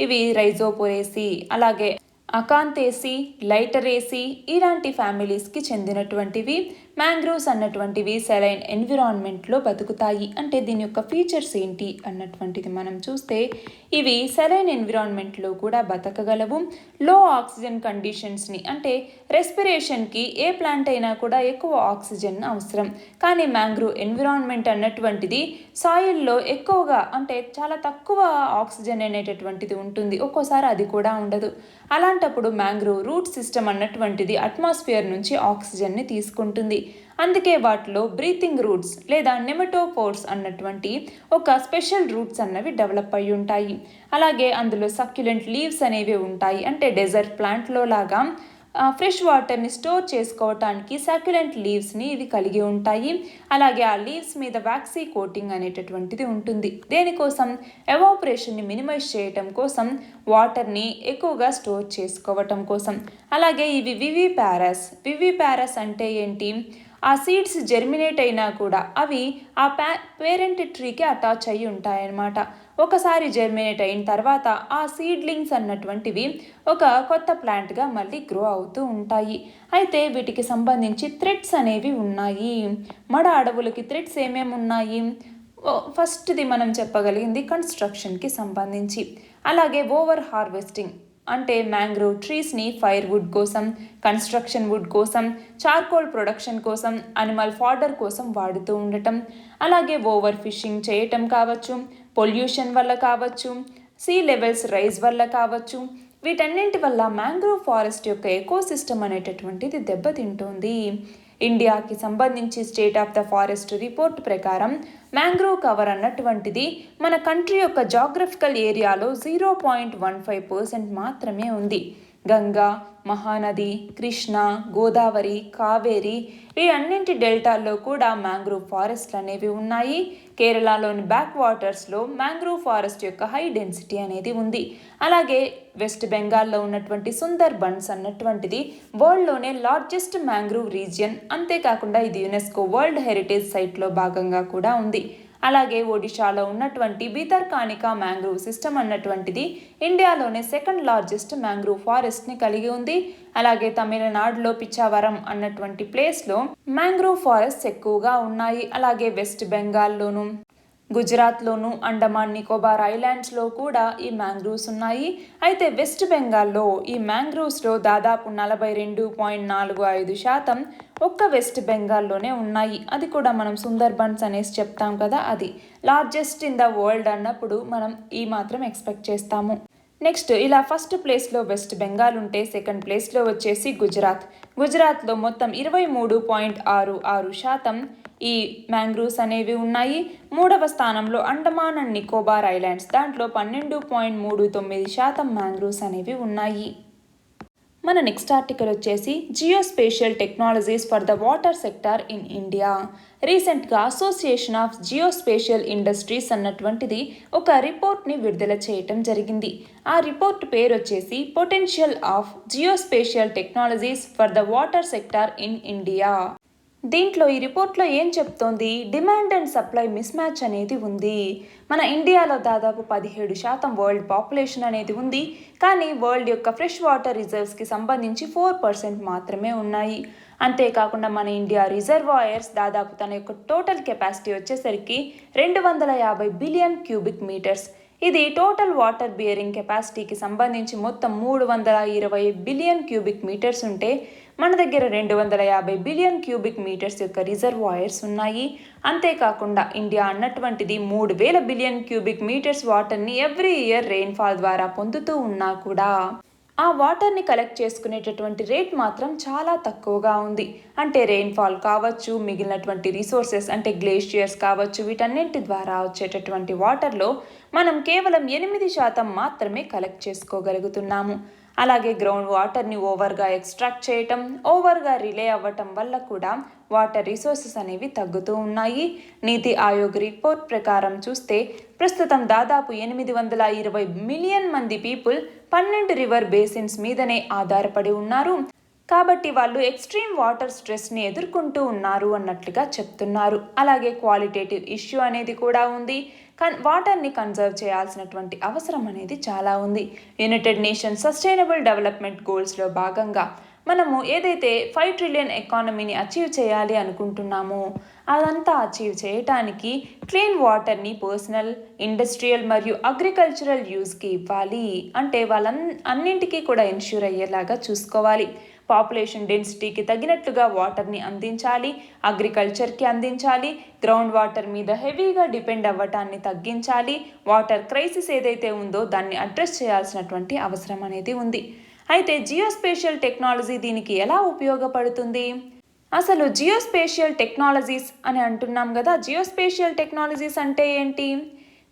ఇవి రైజోపోరేసి, అలాగే అకాంతేసి, లైటరేసి ఇలాంటి ఫ్యామిలీస్కి చెందినటువంటివి. Mangroves అన్నటువంటివి saline ఎన్విరాన్మెంట్లో బతుకుతాయి. అంటే దీని యొక్క ఫీచర్స్ ఏంటి అన్నటువంటిది మనం చూస్తే ఇవి సెలైన్ ఎన్విరాన్మెంట్లో కూడా బతకగలవు. లో ఆక్సిజన్ కండిషన్స్ని, అంటే రెస్పిరేషన్కి ఏ ప్లాంట్ అయినా కూడా ఎక్కువ ఆక్సిజన్ అవసరం. కానీ మ్యాంగ్రోవ్ ఎన్విరాన్మెంట్ అన్నటువంటిది సాయిల్లో ఎక్కువగా, అంటే చాలా తక్కువ ఆక్సిజన్ అనేటటువంటిది ఉంటుంది. ఒక్కోసారి అది కూడా ఉండదు. అలాంటప్పుడు మ్యాంగ్రోవ్ రూట్ సిస్టమ్ అన్నటువంటిది అట్మాస్ఫియర్ నుంచి ఆక్సిజన్ని తీసుకుంటుంది. అందుకే వాటిలో బ్రీతింగ్ రూట్స్ లేదా నెమటోపోర్స్ అన్నటువంటి ఒక స్పెషల్ రూట్స్ అన్నవి డెవలప్ అయి ఉంటాయి. అలాగే అందులో సక్యులెంట్ లీవ్స్ అనేవి ఉంటాయి. అంటే డెజర్ట్ ప్లాంట్లో లాగా ఫ్రెష్ వాటర్ని స్టోర్ చేసుకోవటానికి సక్యులెంట్ లీవ్స్ని ఇవి కలిగి ఉంటాయి. అలాగే ఆ లీవ్స్ మీద వ్యాక్సీ కోటింగ్ అనేటటువంటిది ఉంటుంది. దేనికోసం, ఎవాపరేషన్ని మినిమైజ్ చేయటం కోసం, వాటర్ని ఎక్కువగా స్టోర్ చేసుకోవటం కోసం. అలాగే ఇవి వివిపారస్ అంటే ఏంటి, ఆ సీడ్స్ జెర్మినేట్ అయినా కూడా అవి ఆ పేరెంట్ ట్రీకి అటాచ్ అయ్యి ఉంటాయన్నమాట. ఒకసారి జెర్మినేట్ అయిన తర్వాత ఆ సీడ్లింగ్స్ అన్నటువంటివి ఒక కొత్త ప్లాంట్గా మళ్ళీ గ్రో అవుతూ ఉంటాయి. అయితే వీటికి సంబంధించి థ్రెడ్స్ అనేవి ఉన్నాయి. మడ అడవులకి థ్రెడ్స్ ఏమేమి ఉన్నాయి, ఫస్ట్ది మనం చెప్పగలిగింది కన్స్ట్రక్షన్కి సంబంధించి. అలాగే ఓవర్ హార్వెస్టింగ్, అంటే మ్యాంగ్రోవ్ ట్రీస్ని ఫైర్ వుడ్ కోసం, కన్స్ట్రక్షన్ వుడ్ కోసం, చార్కోల్ ప్రొడక్షన్ కోసం, అనిమల్ ఫాడర్ కోసం వాడుతూ ఉండటం. అలాగే ఓవర్ ఫిషింగ్ చేయటం కావచ్చు, పొల్యూషన్ వల్ల కావచ్చు, సీ లెవెల్స్ రైజ్ వల్ల కావచ్చు. వీటన్నింటి వల్ల మ్యాంగ్రోవ్ ఫారెస్ట్ యొక్క ఎకోసిస్టమ్ అనేటటువంటిది దెబ్బతింటుంది. ఇండియాకి సంబంధించి state of the forest report ప్రకారం మ్యాంగ్రోవ్ కవర్ అన్నటువంటిది మన కంట్రీ యొక్క జాగ్రఫికల్ ఏరియాలో 0.15% మాత్రమే ఉంది. గంగా, మహానది, కృష్ణ, గోదావరి, కావేరి ఈ అన్నింటి డెల్టాల్లో కూడా మ్యాంగ్రోవ్ ఫారెస్ట్లు అనేవి ఉన్నాయి. కేరళలోని బ్యాక్ వాటర్స్లో మ్యాంగ్రోవ్ ఫారెస్ట్ యొక్క హై డెన్సిటీ అనేది ఉంది. అలాగే వెస్ట్ బెంగాల్లో ఉన్నటువంటి సుందర్ బన్స్ అన్నటువంటిది వరల్డ్లోనే లార్జెస్ట్ మ్యాంగ్రోవ్ రీజియన్. అంతేకాకుండా ఇది యునెస్కో వరల్డ్ హెరిటేజ్ సైట్లో భాగంగా కూడా ఉంది. అలాగే ఒడిశాలో ఉన్నటువంటి భితర్కానికా మ్యాంగ్రోవ్ సిస్టమ్ అన్నటువంటిది ఇండియాలోనే సెకండ్ లార్జెస్ట్ మ్యాంగ్రోవ్ ఫారెస్ట్ని కలిగి ఉంది. అలాగే తమిళనాడులో పిచ్చావరం అన్నటువంటి ప్లేస్లో మ్యాంగ్రోవ్ ఫారెస్ట్స్ ఎక్కువగా ఉన్నాయి. అలాగే వెస్ట్ బెంగాల్లోను, గుజరాత్లోను, అండమాన్ నికోబార్ ఐలాండ్స్లో కూడా ఈ మ్యాంగ్రోవ్స్ ఉన్నాయి. అయితే వెస్ట్ బెంగాల్లో ఈ మ్యాంగ్రోవ్స్లో దాదాపు 42.45% ఒక్క వెస్ట్ బెంగాల్లోనే ఉన్నాయి. అది కూడా మనం సుందర్బన్స్ అనేసి చెప్తాం కదా, అది లార్జెస్ట్ ఇన్ ద వరల్డ్ అన్నప్పుడు మనం ఈ మాత్రం ఎక్స్పెక్ట్ చేస్తాము. నెక్స్ట్ ఇలా ఫస్ట్ ప్లేస్లో వెస్ట్ బెంగాల్ ఉంటే సెకండ్ ప్లేస్లో వచ్చేసి గుజరాత్లో మొత్తం 23.66%, ఈ మ్యాంగ్రూవ్స్ అనేవి ఉన్నాయి. 3వ స్థానంలో అండమాన్ అండ్ నికోబార్ ఐలాండ్స్, దాంట్లో 12.39% మ్యాంగ్రూవ్స్ అనేవి ఉన్నాయి. మన నెక్స్ట్ ఆర్టికల్ వచ్చేసి geospatial technologies for the water sector in India. రీసెంట్గా అసోసియేషన్ ఆఫ్ జియోస్పేషియల్ ఇండస్ట్రీస్ అన్నటువంటిది ఒక రిపోర్ట్ని విడుదల చేయటం జరిగింది. ఆ రిపోర్ట్ పేరు వచ్చేసి potential of geospatial technologies for the water sector in India. దీంట్లో ఈ రిపోర్ట్లో ఏం చెప్తోంది, demand and supply miss match అనేది ఉంది. మన ఇండియాలో దాదాపు 17% వరల్డ్ పాపులేషన్ అనేది ఉంది, కానీ వరల్డ్ యొక్క ఫ్రెష్ వాటర్ రిజర్వ్స్కి సంబంధించి 4% మాత్రమే ఉన్నాయి. అంతేకాకుండా మన ఇండియా రిజర్వాయర్స్ దాదాపు తన యొక్క టోటల్ కెపాసిటీ వచ్చేసరికి 250 బిలియన్ క్యూబిక్ మీటర్స్. ఇది టోటల్ వాటర్ బియరింగ్ కెపాసిటీకి సంబంధించి మొత్తం 320 బిలియన్ క్యూబిక్ మీటర్స్ ఉంటే మన దగ్గర 250 బిలియన్ క్యూబిక్ మీటర్స్ యొక్క రిజర్వాయర్స్ ఉన్నాయి. అంతేకాకుండా ఇండియా అన్నటువంటిది 3000 బిలియన్ క్యూబిక్ మీటర్స్ వాటర్ని ఎవ్రీ ఇయర్ రెయిన్ఫాల్ ద్వారా పొందుతూ ఉన్నా కూడా ఆ వాటర్ని కలెక్ట్ చేసుకునేటటువంటి రేట్ మాత్రం చాలా తక్కువగా ఉంది. అంటే రెయిన్ఫాల్ కావచ్చు, మిగిలినటువంటి రిసోర్సెస్ అంటే గ్లేషియర్స్ కావచ్చు, వీటన్నింటి ద్వారా వచ్చేటటువంటి వాటర్లో మనం కేవలం 8% మాత్రమే కలెక్ట్ చేసుకోగలుగుతున్నాము. అలాగే గ్రౌండ్ వాటర్ని ఓవర్గా ఎక్స్ట్రాక్ట్ చేయటం, ఓవర్గా రిలే అవ్వటం వల్ల కూడా వాటర్ రిసోర్సెస్ అనేవి తగ్గుతూ ఉన్నాయి. నీతి ఆయోగ్ రిపోర్ట్ ప్రకారం చూస్తే ప్రస్తుతం దాదాపు 820 మిలియన్ మంది పీపుల్ 12 రివర్ బేసిన్స్ మీదనే ఆధారపడి ఉన్నారు. కాబట్టి వాళ్ళు ఎక్స్ట్రీమ్ వాటర్ స్ట్రెస్ని ఎదుర్కొంటూ ఉన్నారు అన్నట్లుగా చెప్తున్నారు. అలాగే క్వాలిటేటివ్ ఇష్యూ అనేది కూడా ఉంది. వాటర్ని కన్జర్వ్ చేయాల్సినటువంటి అవసరం అనేది చాలా ఉంది. యునైటెడ్ నేషన్స్ సస్టైనబుల్ డెవలప్మెంట్ గోల్స్లో భాగంగా మనము ఏదైతే 5 ట్రిలియన్ ఎకానమీని అచీవ్ చేయాలి అనుకుంటున్నామో అదంతా అచీవ్ చేయటానికి క్లీన్ వాటర్ని పర్సనల్, ఇండస్ట్రియల్ మరియు అగ్రికల్చరల్ యూజ్కి ఇవ్వాలి. అంటే అన్నింటికీ కూడా ఇన్ష్యూర్ అయ్యేలాగా చూసుకోవాలి. పాపులేషన్ డెన్సిటీకి తగినట్లుగా వాటర్ని అందించాలి, అగ్రికల్చర్కి అందించాలి, గ్రౌండ్ వాటర్ మీద హెవీగా డిపెండ్ అవ్వటాన్ని తగ్గించాలి. వాటర్ క్రైసిస్ ఏదైతే ఉందో దాన్ని అడ్రస్ చేయాల్సినటువంటి అవసరం అనేది ఉంది. అయితే జియోస్పేషియల్ టెక్నాలజీ దీనికి ఎలా ఉపయోగపడుతుంది? అసలు జియోస్పేషియల్ టెక్నాలజీస్ అని అంటున్నాం కదా, జియోస్పేషియల్ టెక్నాలజీస్ అంటే ఏంటి?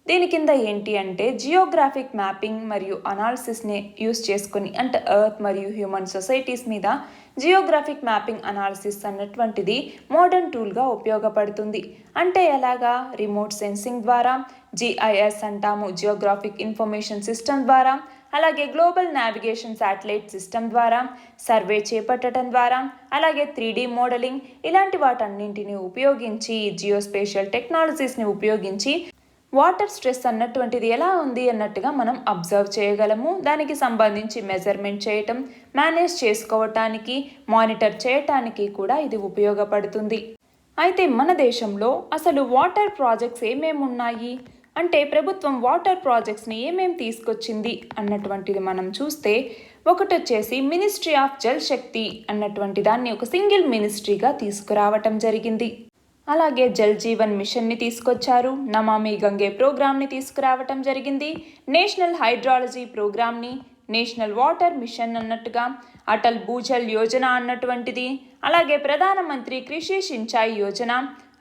దీని కింద ఏంటి అంటే జియోగ్రాఫిక్ మ్యాపింగ్ మరియు అనాలిసిస్ని యూస్ చేసుకుని, అంటే ఎర్త్ మరియు హ్యూమన్ సొసైటీస్ మీద జియోగ్రాఫిక్ మ్యాపింగ్ అనాలిసిస్ అన్నటువంటిది మోడర్న్ టూల్గా ఉపయోగపడుతుంది. అంటే ఎలాగా? రిమోట్ సెన్సింగ్ ద్వారా, GIS అంటాము, జియోగ్రాఫిక్ ఇన్ఫర్మేషన్ సిస్టమ్ ద్వారా, అలాగే గ్లోబల్ నావిగేషన్ శాటిలైట్ సిస్టమ్ ద్వారా, సర్వే చేపట్టడం ద్వారా, అలాగే 3D మోడలింగ్, ఇలాంటి వాటన్నింటిని ఉపయోగించి జియోస్పేషియల్ టెక్నాలజీస్ని ఉపయోగించి వాటర్ స్ట్రెస్ అన్నటువంటిది ఎలా ఉంది అన్నట్టుగా మనం అబ్జర్వ్ చేయగలము. దానికి సంబంధించి మెజర్మెంట్ చేయటం, మేనేజ్ చేసుకోవటానికి, మానిటర్ చేయటానికి కూడా ఇది ఉపయోగపడుతుంది. అయితే మన దేశంలో అసలు వాటర్ ప్రాజెక్ట్స్ ఏమేమి ఉన్నాయి అంటే ప్రభుత్వం వాటర్ ప్రాజెక్ట్స్ని ఏమేమి తీసుకొచ్చింది అన్నటువంటిది మనం చూస్తే, ఒకటి వచ్చేసి మినిస్ట్రీ ఆఫ్ జల్ శక్తి అన్నటువంటి దాన్ని ఒక సింగిల్ మినిస్ట్రీగా తీసుకురావటం జరిగింది. అలాగే జల్ జీవన్ మిషన్ని తీసుకొచ్చారు, నమామి గంగే ప్రోగ్రామ్ని తీసుకురావటం జరిగింది, నేషనల్ హైడ్రాలజీ ప్రోగ్రామ్ని, నేషనల్ వాటర్ మిషన్ అన్నట్టుగా, అటల్ భూజల్ యోజన అన్నటువంటిది, అలాగే ప్రధానమంత్రి కృషి సించాయి యోజన,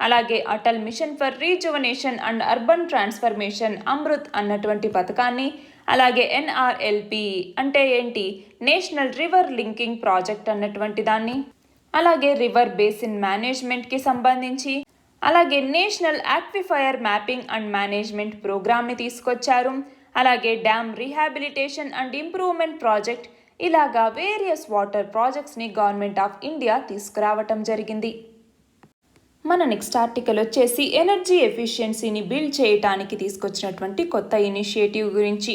అలాగే Atal mission for rejuvenation and urban transformation Amrit అన్నటువంటి పథకాన్ని, అలాగే NRLP అంటే ఏంటి, నేషనల్ రివర్ లింకింగ్ ప్రాజెక్ట్ అన్నటువంటి దాన్ని, అలాగే రివర్ బేసిన్ మేనేజ్మెంట్కి సంబంధించి, అలాగే national aquifer mapping and management ప్రోగ్రామ్ని తీసుకొచ్చారు, అలాగే dam rehabilitation and improvement project, ఇలాగా వేరియస్ వాటర్ ప్రాజెక్ట్స్ని గవర్నమెంట్ ఆఫ్ ఇండియా తీసుకురావటం జరిగింది. మన నెక్స్ట్ ఆర్టికల్ వచ్చేసి ఎనర్జీ ఎఫిషియన్సీని బిల్డ్ చేయడానికి తీసుకొచ్చినటువంటి కొత్త ఇనిషియేటివ్ గురించి.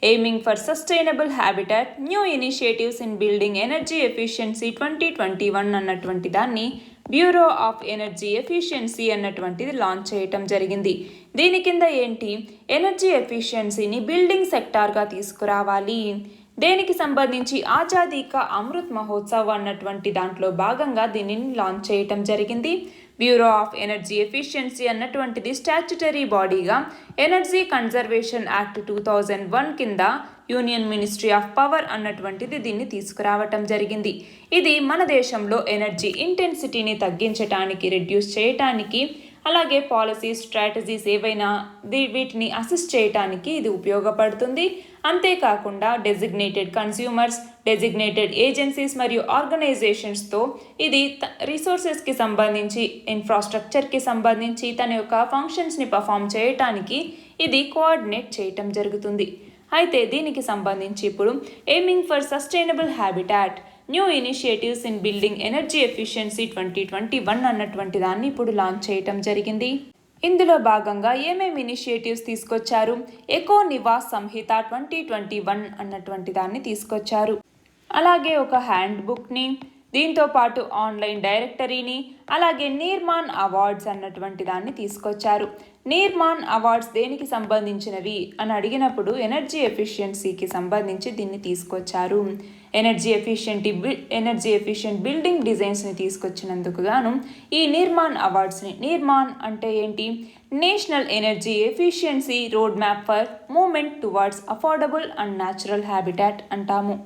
Aiming for sustainable habitat, new initiatives in building energy efficiency 2021 అన్నటువంటి దాన్ని బ్యూరో ఆఫ్ ఎనర్జీ ఎఫిషియన్సీ అన్నటువంటిది లాంచ్ చేయటం జరిగింది. దీని కింద ఏంటి, ఎనర్జీ ఎఫిషియన్సీని బిల్డింగ్ సెక్టార్గా తీసుకురావాలి. దేనికి సంబంధించి ఆజాదీ కా అమృత్ మహోత్సవ్ అన్నటువంటి దాంట్లో భాగంగా దీనిని లాంచ్ చేయటం జరిగింది. బ్యూరో ఆఫ్ ఎనర్జీ ఎఫిషియన్సీ అన్నటువంటిది స్టాట్యుటరీ బాడీగా ఎనర్జీ కన్జర్వేషన్ యాక్ట్ 2001 కింద యూనియన్ మినిస్ట్రీ ఆఫ్ పవర్ అన్నటువంటిది దీన్ని తీసుకురావటం జరిగింది. ఇది మన దేశంలో ఎనర్జీ ఇంటెన్సిటీని తగ్గించటానికి, రెడ్యూస్ చేయటానికి, అలాగే పాలసీస్, స్ట్రాటజీస్ ఏవైనా వీటిని అసిస్ట్ చేయటానికి ఇది ఉపయోగపడుతుంది. అంతేకాకుండా డెసిగ్నేటెడ్ కన్స్యూమర్స్, డెసిగ్నేటెడ్ ఏజెన్సీస్ మరియు ఆర్గనైజేషన్స్తో ఇది రిసోర్సెస్కి సంబంధించి, ఇన్ఫ్రాస్ట్రక్చర్కి సంబంధించి తన యొక్క ఫంక్షన్స్ని పర్ఫామ్ చేయటానికి ఇది కోఆర్డినేట్ చేయటం జరుగుతుంది. అయితే దీనికి సంబంధించి ఇప్పుడు aiming for sustainable habitat, new initiatives in building energy efficiency 2021 అన్నటువంటి దాన్ని ఇప్పుడు లాంచ్ చేయటం జరిగింది. ఇందులో భాగంగా ఏమేమి ఇనిషియేటివ్స్ తీసుకొచ్చారు? ఎకో నివాస్ సంహిత 2021 అన్నటువంటి దాన్ని తీసుకొచ్చారు. అలాగే ఒక హ్యాండ్ బుక్ని, దీంతో పాటు ఆన్లైన్ డైరెక్టరీని, అలాగే నిర్మాణ్ అవార్డ్స్ అన్నటువంటి దాన్ని తీసుకొచ్చారు. నిర్మాణ్ అవార్డ్స్ దేనికి సంబంధించినవి అని అడిగినప్పుడు ఎనర్జీ ఎఫిషియన్సీకి సంబంధించి దీన్ని తీసుకొచ్చారు. ఎనర్జీ ఎఫిషియెంట్ బిల్డింగ్ డిజైన్స్ని తీసుకొచ్చినందుకు గాను ఈ నిర్మాణ్ అవార్డ్స్ని, నిర్మాణ్ అంటే ఏంటి? National energy efficiency road map for movement towards affordable and natural habitat అంటాము.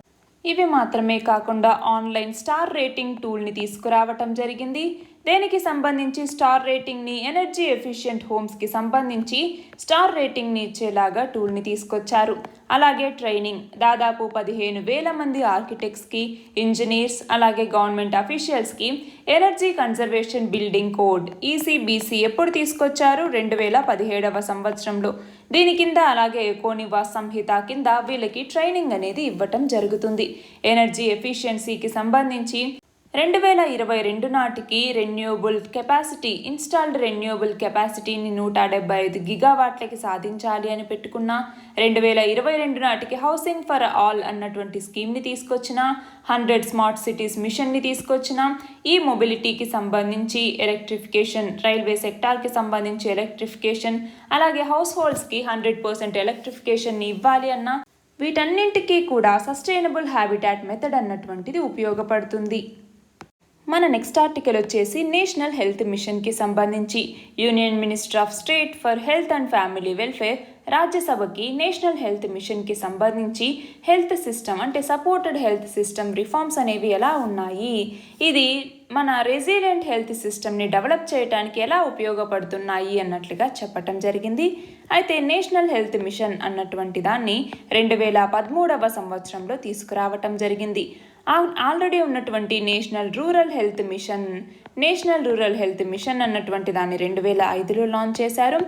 ఇవి మాత్రమే కాకుండా ఆన్లైన్ స్టార్ రేటింగ్ టూల్ని తీసుకురావటం జరిగింది. దేనికి సంబంధించి? స్టార్ రేటింగ్ని, ఎనర్జీ ఎఫిషియెంట్ హోమ్స్కి సంబంధించి స్టార్ రేటింగ్ని ఇచ్చేలాగా టూల్ని తీసుకొచ్చారు. అలాగే ట్రైనింగ్, దాదాపు 15,000 మంది ఆర్కిటెక్ట్స్కి, ఇంజనీర్స్, అలాగే గవర్నమెంట్ అఫీషియల్స్కి energy conservation building code ECBC ఎప్పుడు తీసుకొచ్చారు? 2017వ సంవత్సరంలో. దీని కింద అలాగే ఎకో నివాస్ సంహిత కింద వీళ్ళకి ట్రైనింగ్ అనేది ఇవ్వటం జరుగుతుంది. ఎనర్జీ ఎఫిషియన్సీకి సంబంధించి 2022 నాటికి ఇన్స్టాల్డ్ రెన్యూబుల్ కెపాసిటీని 175 గిగావాట్లకి సాధించాలి అని పెట్టుకున్న, 2022 నాటికి హౌసింగ్ ఫర్ ఆల్ అన్నటువంటి స్కీమ్ని తీసుకొచ్చిన, 100 స్మార్ట్ సిటీస్ మిషన్ని తీసుకొచ్చిన, ఈ మొబిలిటీకి సంబంధించి ఎలక్ట్రిఫికేషన్, రైల్వే సెక్టార్కి సంబంధించి ఎలక్ట్రిఫికేషన్, అలాగే హౌస్ హోల్డ్స్కి 100% ఎలక్ట్రిఫికేషన్ని ఇవ్వాలి అన్న, వీటన్నింటికీ కూడా సస్టైనబుల్ హ్యాబిటాట్ మెథడ్ అన్నటువంటిది ఉపయోగపడుతుంది. మన నెక్స్ట్ ఆర్టికల్ వచ్చేసి నేషనల్ హెల్త్ మిషన్కి సంబంధించి. Union minister of state for health and family welfare రాజ్యసభకి నేషనల్ హెల్త్ మిషన్కి సంబంధించి హెల్త్ సిస్టమ్ అంటే సపోర్టెడ్ హెల్త్ సిస్టమ్ రిఫార్మ్స్ అనేవి ఎలా ఉన్నాయి, ఇది మన రెసిలియంట్ హెల్త్ సిస్టమ్ని డెవలప్ చేయడానికి ఎలా ఉపయోగపడుతున్నాయి అన్నట్లుగా చెప్పటం జరిగింది. అయితే నేషనల్ హెల్త్ మిషన్ అన్నటువంటి దాన్ని 2013వ సంవత్సరంలో తీసుకురావటం జరిగింది. ఆల్రెడీ ఉన్నటువంటి నేషనల్ రూరల్ హెల్త్ మిషన్ అన్నటువంటి దాన్ని 2005లో లాంచ్ చేశారు.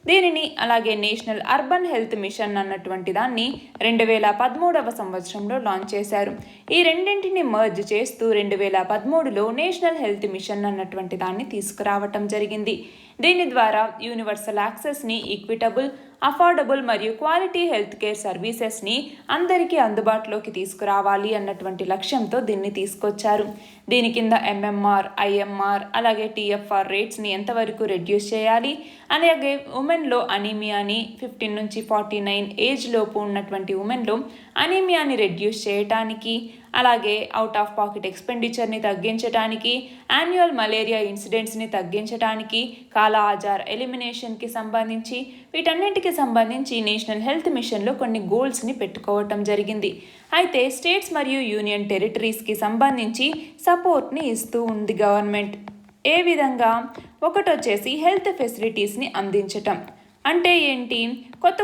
దీనిని అలాగే నేషనల్ అర్బన్ హెల్త్ మిషన్ అన్నటువంటి దాన్ని 2013వ సంవత్సరంలో లాంచ్ చేశారు. ఈ రెండింటిని మర్జ్ చేస్తూ 2013లో నేషనల్ హెల్త్ మిషన్ అన్నటువంటి దాన్ని తీసుకురావటం జరిగింది. దీని ద్వారా యూనివర్సల్ యాక్సెస్ని, ఈక్విటబుల్, అఫోర్డబుల్ మరియు క్వాలిటీ హెల్త్ కేర్ సర్వీసెస్ని అందరికీ అందుబాటులోకి తీసుకురావాలి అన్నటువంటి లక్ష్యంతో దీన్ని తీసుకొచ్చారు. దీని కింద MMR, IMR, అలాగే TFR రేట్స్ని ఎంతవరకు రెడ్యూస్ చేయాలి, అలాగే ఉమెన్లో అనీమియాని 15 నుంచి 49 ఏజ్ లోపు ఉన్నటువంటి ఉమెన్లో అనీమియాని రెడ్యూస్ చేయటానికి, అలాగే అవుట్ ఆఫ్ పాకెట్ ఎక్స్పెండిచర్ని తగ్గించడానికి, యాన్యువల్ మలేరియా ఇన్సిడెంట్స్ని తగ్గించడానికి, కాలా ఆజార్ ఎలిమినేషన్కి సంబంధించి, వీటన్నింటికి సంబంధించి నేషనల్ హెల్త్ మిషన్లో కొన్ని గోల్స్ని పెట్టుకోవటం జరిగింది. అయితే స్టేట్స్ మరియు యూనియన్ టెరిటరీస్కి సంబంధించి సపోర్ట్ని ఇస్తూ ఉంది గవర్నమెంట్. ఏ విధంగా? ఒకటి వచ్చేసి హెల్త్ ఫెసిలిటీస్ని అందించటం. అంటే ఏంటి? కొత్త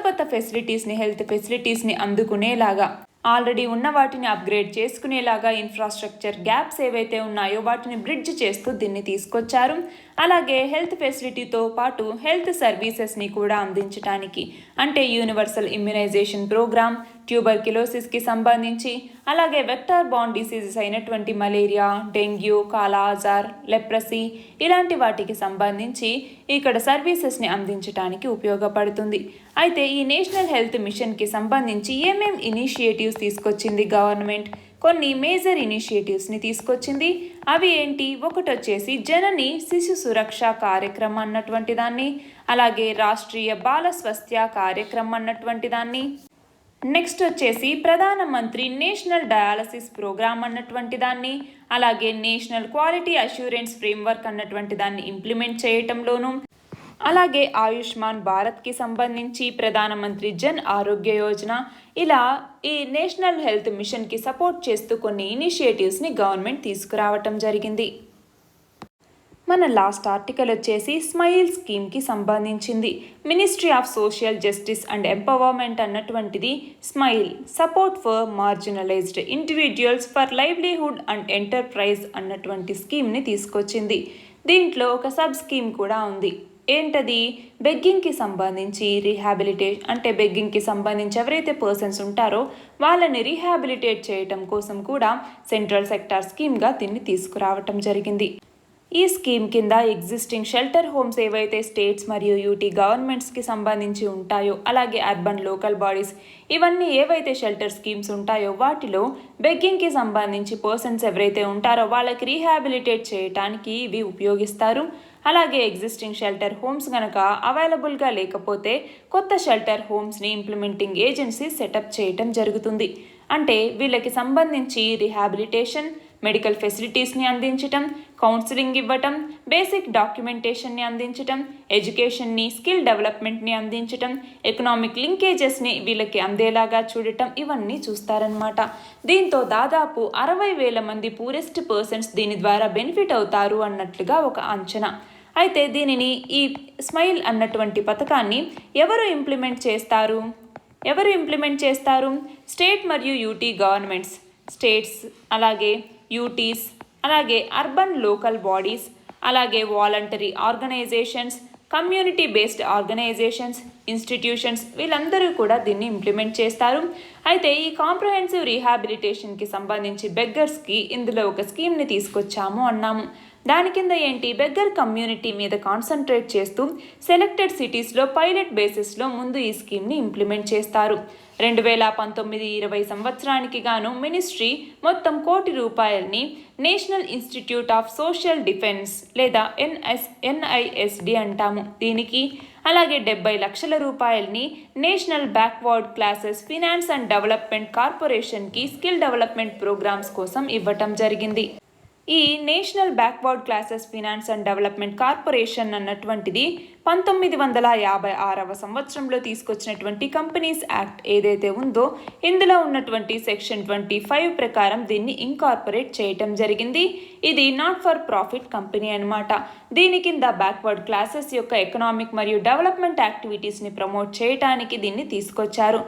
హెల్త్ ఫెసిలిటీస్ని అందుకునేలాగా, ఆల్రెడీ ఉన్న వాటిని అప్గ్రేడ్ చేసుకునేలాగా ఇన్ఫ్రాస్ట్రక్చర్ గ్యాప్స్ ఏవైతే ఉన్నాయో వాటిని బ్రిడ్జ్ చేస్తూ దీన్ని తీసుకొచ్చారు. అలాగే హెల్త్ ఫెసిలిటీతో పాటు హెల్త్ సర్వీసెస్ని కూడా అందించడానికి, అంటే యూనివర్సల్ ఇమ్యునైజేషన్ ప్రోగ్రామ్, ట్యూబర్క్యులోసిస్కి సంబంధించి, అలాగే వెక్టార్ బార్న్ డిసీజెస్ అయినటువంటి మలేరియా, డెంగ్యూ, కాలా ఆజార్, లెప్రసీ ఇలాంటి వాటికి సంబంధించి ఇక్కడ సర్వీసెస్ని అందించడానికి ఉపయోగపడుతుంది. అయితే ఈ నేషనల్ హెల్త్ మిషన్కి సంబంధించి ఏమేం ఇనిషియేటివ్స్ తీసుకొచ్చింది గవర్నమెంట్? కొన్ని మేజర్ ఇనిషియేటివ్స్ని తీసుకొచ్చింది. అవి ఏంటి? ఒకటి వచ్చేసి జనని శిశు సురక్ష కార్యక్రమం అన్నటువంటి దాన్ని, అలాగే రాష్ట్రీయ బాల స్వాస్థ్య కార్యక్రమం అన్నటువంటి దాన్ని, నెక్స్ట్ వచ్చేసి ప్రధానమంత్రి నేషనల్ డయాలసిస్ ప్రోగ్రామ్ అన్నటువంటి దాన్ని, అలాగే నేషనల్ క్వాలిటీ అష్యూరెన్స్ ఫ్రేమ్వర్క్ అన్నటువంటి దాన్ని ఇంప్లిమెంట్ చేయటంలోనూ, అలాగే ఆయుష్మాన్ భారత్కి సంబంధించి ప్రధానమంత్రి జన్ ఆరోగ్య యోజన, ఇలా ఈ నేషనల్ హెల్త్ మిషన్కి సపోర్ట్ చేస్తూ కొన్ని ఇనిషియేటివ్స్ని గవర్నమెంట్ తీసుకురావటం జరిగింది. మన లాస్ట్ ఆర్టికల్ వచ్చేసి స్మైల్ స్కీమ్కి సంబంధించింది. Ministry of social justice and empowerment అన్నటువంటిది smile support for marginalised individuals for livelihood and enterprise అన్నటువంటి స్కీమ్ని తీసుకొచ్చింది. దీంట్లో ఒక సబ్ స్కీమ్ కూడా ఉంది. ఏంటది? బెగ్గింగ్కి సంబంధించి రీహాబిలిటేషన్, అంటే బెగ్గింగ్కి సంబంధించి ఎవరైతే పర్సన్స్ ఉంటారో వాళ్ళని రీహాబిలిటేట్ చేయటం కోసం కూడా సెంట్రల్ సెక్టార్ స్కీమ్గా దీన్ని తీసుకురావటం జరిగింది. ఈ స్కీమ్ కింద ఎగ్జిస్టింగ్ షెల్టర్ హోమ్స్ ఏవైతే స్టేట్స్ మరియు యూటీ గవర్నమెంట్స్కి సంబంధించి ఉంటాయో, అలాగే అర్బన్ లోకల్ బాడీస్, ఇవన్నీ ఏవైతే షెల్టర్ స్కీమ్స్ ఉంటాయో వాటిలో బెగ్గింగ్కి సంబంధించి పర్సన్స్ ఎవరైతే ఉంటారో వాళ్ళకి రీహాబిలిటేట్ చేయడానికి ఇవి ఉపయోగిస్తారు. అలాగే ఎగ్జిస్టింగ్ షెల్టర్ హోమ్స్ కనుక అవైలబుల్గా లేకపోతే కొత్త షెల్టర్ హోమ్స్ని ఇంప్లిమెంటింగ్ ఏజెన్సీ సెటప్ చేయటం జరుగుతుంది. అంటే వీళ్ళకి సంబంధించి రీహాబిలిటేషన్, మెడికల్ ఫెసిలిటీస్ని అందించటం, కౌన్సిలింగ్ ఇవ్వటం, బేసిక్ డాక్యుమెంటేషన్ని అందించటం, ఎడ్యుకేషన్ని, స్కిల్ డెవలప్మెంట్ని అందించటం, ఎకనామిక్ లింకేజెస్ని వీళ్ళకి అందేలాగా చూడటం, ఇవన్నీ చూస్తారనమాట. దీంతో దాదాపు 60,000 మంది పూరెస్ట్ పర్సన్స్ దీని ద్వారా బెనిఫిట్ అవుతారు అన్నట్లుగా ఒక అంచనా. అయితే దీనిని, ఈ స్మైల్ అన్నటువంటి పథకాన్ని ఎవరు ఇంప్లిమెంట్ చేస్తారు? స్టేట్ మరియు యూటీ గవర్నమెంట్స్, స్టేట్స్, అలాగే యూటీస్, అలాగే అర్బన్ లోకల్ బాడీస్, అలాగే voluntary organisations, community based organisations, institutions, వీళ్ళందరూ కూడా దీన్ని ఇంప్లిమెంట్ చేస్తారు. అయితే ఈ కాంప్రహెన్సివ్ రీహాబిలిటేషన్కి సంబంధించి బెగ్గర్స్కి ఇందులో ఒక స్కీమ్ని తీసుకొచ్చాము అన్నాము. దాని కింద ఏంటి? బెగ్గర్ కమ్యూనిటీ మీద కాన్సన్ట్రేట్ చేస్తూ సెలెక్టెడ్ సిటీస్లో పైలట్ బేసిస్లో ముందు ఈ స్కీమ్ని ఇంప్లిమెంట్ చేస్తారు. 2019-20 సంవత్సరానికి గాను మినిస్ట్రీ మొత్తం ₹1,00,00,000 national institute of social defence లేదా NISD అంటాము దీనికి, అలాగే ₹70 లక్షల national backward classes finance and development కార్పొరేషన్కి స్కిల్ డెవలప్మెంట్ ప్రోగ్రామ్స్ కోసం ఇవ్వటం జరిగింది. ఈ national backward classes finance and development corporation అన్నటువంటిది 1956వ సంవత్సరంలో తీసుకొచ్చినటువంటి కంపెనీస్ యాక్ట్ ఏదైతే ఉందో ఇందులో ఉన్నటువంటి సెక్షన్ 25 ప్రకారం దీన్ని ఇంకార్పొరేట్ చేయటం జరిగింది. ఇది నాట్ ఫర్ ప్రాఫిట్ కంపెనీ అన్నమాట. దీని కింద బ్యాక్వర్డ్ క్లాసెస్ యొక్క ఎకనామిక్ మరియు డెవలప్మెంట్ యాక్టివిటీస్ని ప్రమోట్ చేయడానికి దీన్ని తీసుకొచ్చారు.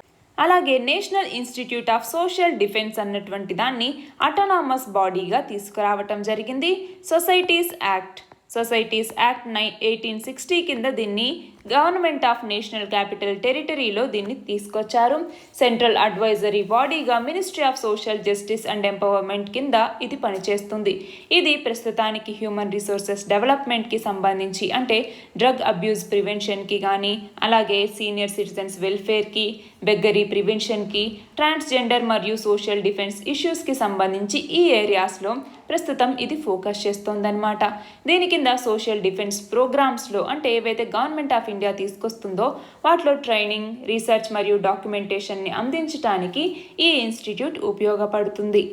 అలాగే national institute of social defence అన్నటువంటి దాన్ని అటానమస్ బాడీగా తీసుకురావటం జరిగింది. సొసైటీస్ యాక్ట్ 1860 కింద దీన్ని గవర్నమెంట్ ఆఫ్ నేషనల్ క్యాపిటల్ టెరిటరీలో దీన్ని తీసుకొచ్చారు. సెంట్రల్ అడ్వైజరీ బాడీగా ministry of social justice and empowerment కింద ఇది పనిచేస్తుంది. ఇది ప్రస్తుతానికి హ్యూమన్ రిసోర్సెస్ డెవలప్మెంట్కి సంబంధించి, అంటే డ్రగ్ అబ్యూస్ ప్రివెన్షన్కి కానీ, అలాగే సీనియర్ సిటిజన్స్ వెల్ఫేర్కి, బెగ్గరీ ప్రివెన్షన్కి, ట్రాన్స్జెండర్ మరియు సోషల్ డిఫెన్స్ ఇష్యూస్కి సంబంధించి ఈ ఏరియాస్లో ప్రస్తుతం ఇది ఫోకస్ చేస్తోందన్నమాట. దీని కింద సోషల్ డిఫెన్స్ ప్రోగ్రామ్స్లో, అంటే ఏవైతే గవర్నమెంట్ ఆఫ్ ఇండియా తీసుకొస్తుందో వాటిలో ట్రైనింగ్, రీసెర్చ్ మరియు డాక్యుమెంటేషన్ని అందించడానికి ఈ ఇన్స్టిట్యూట్ ఉపయోగపడుతుంది.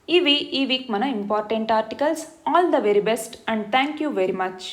ఇవి ఈ వీక్ మన important articles. All the very best and thank you very much.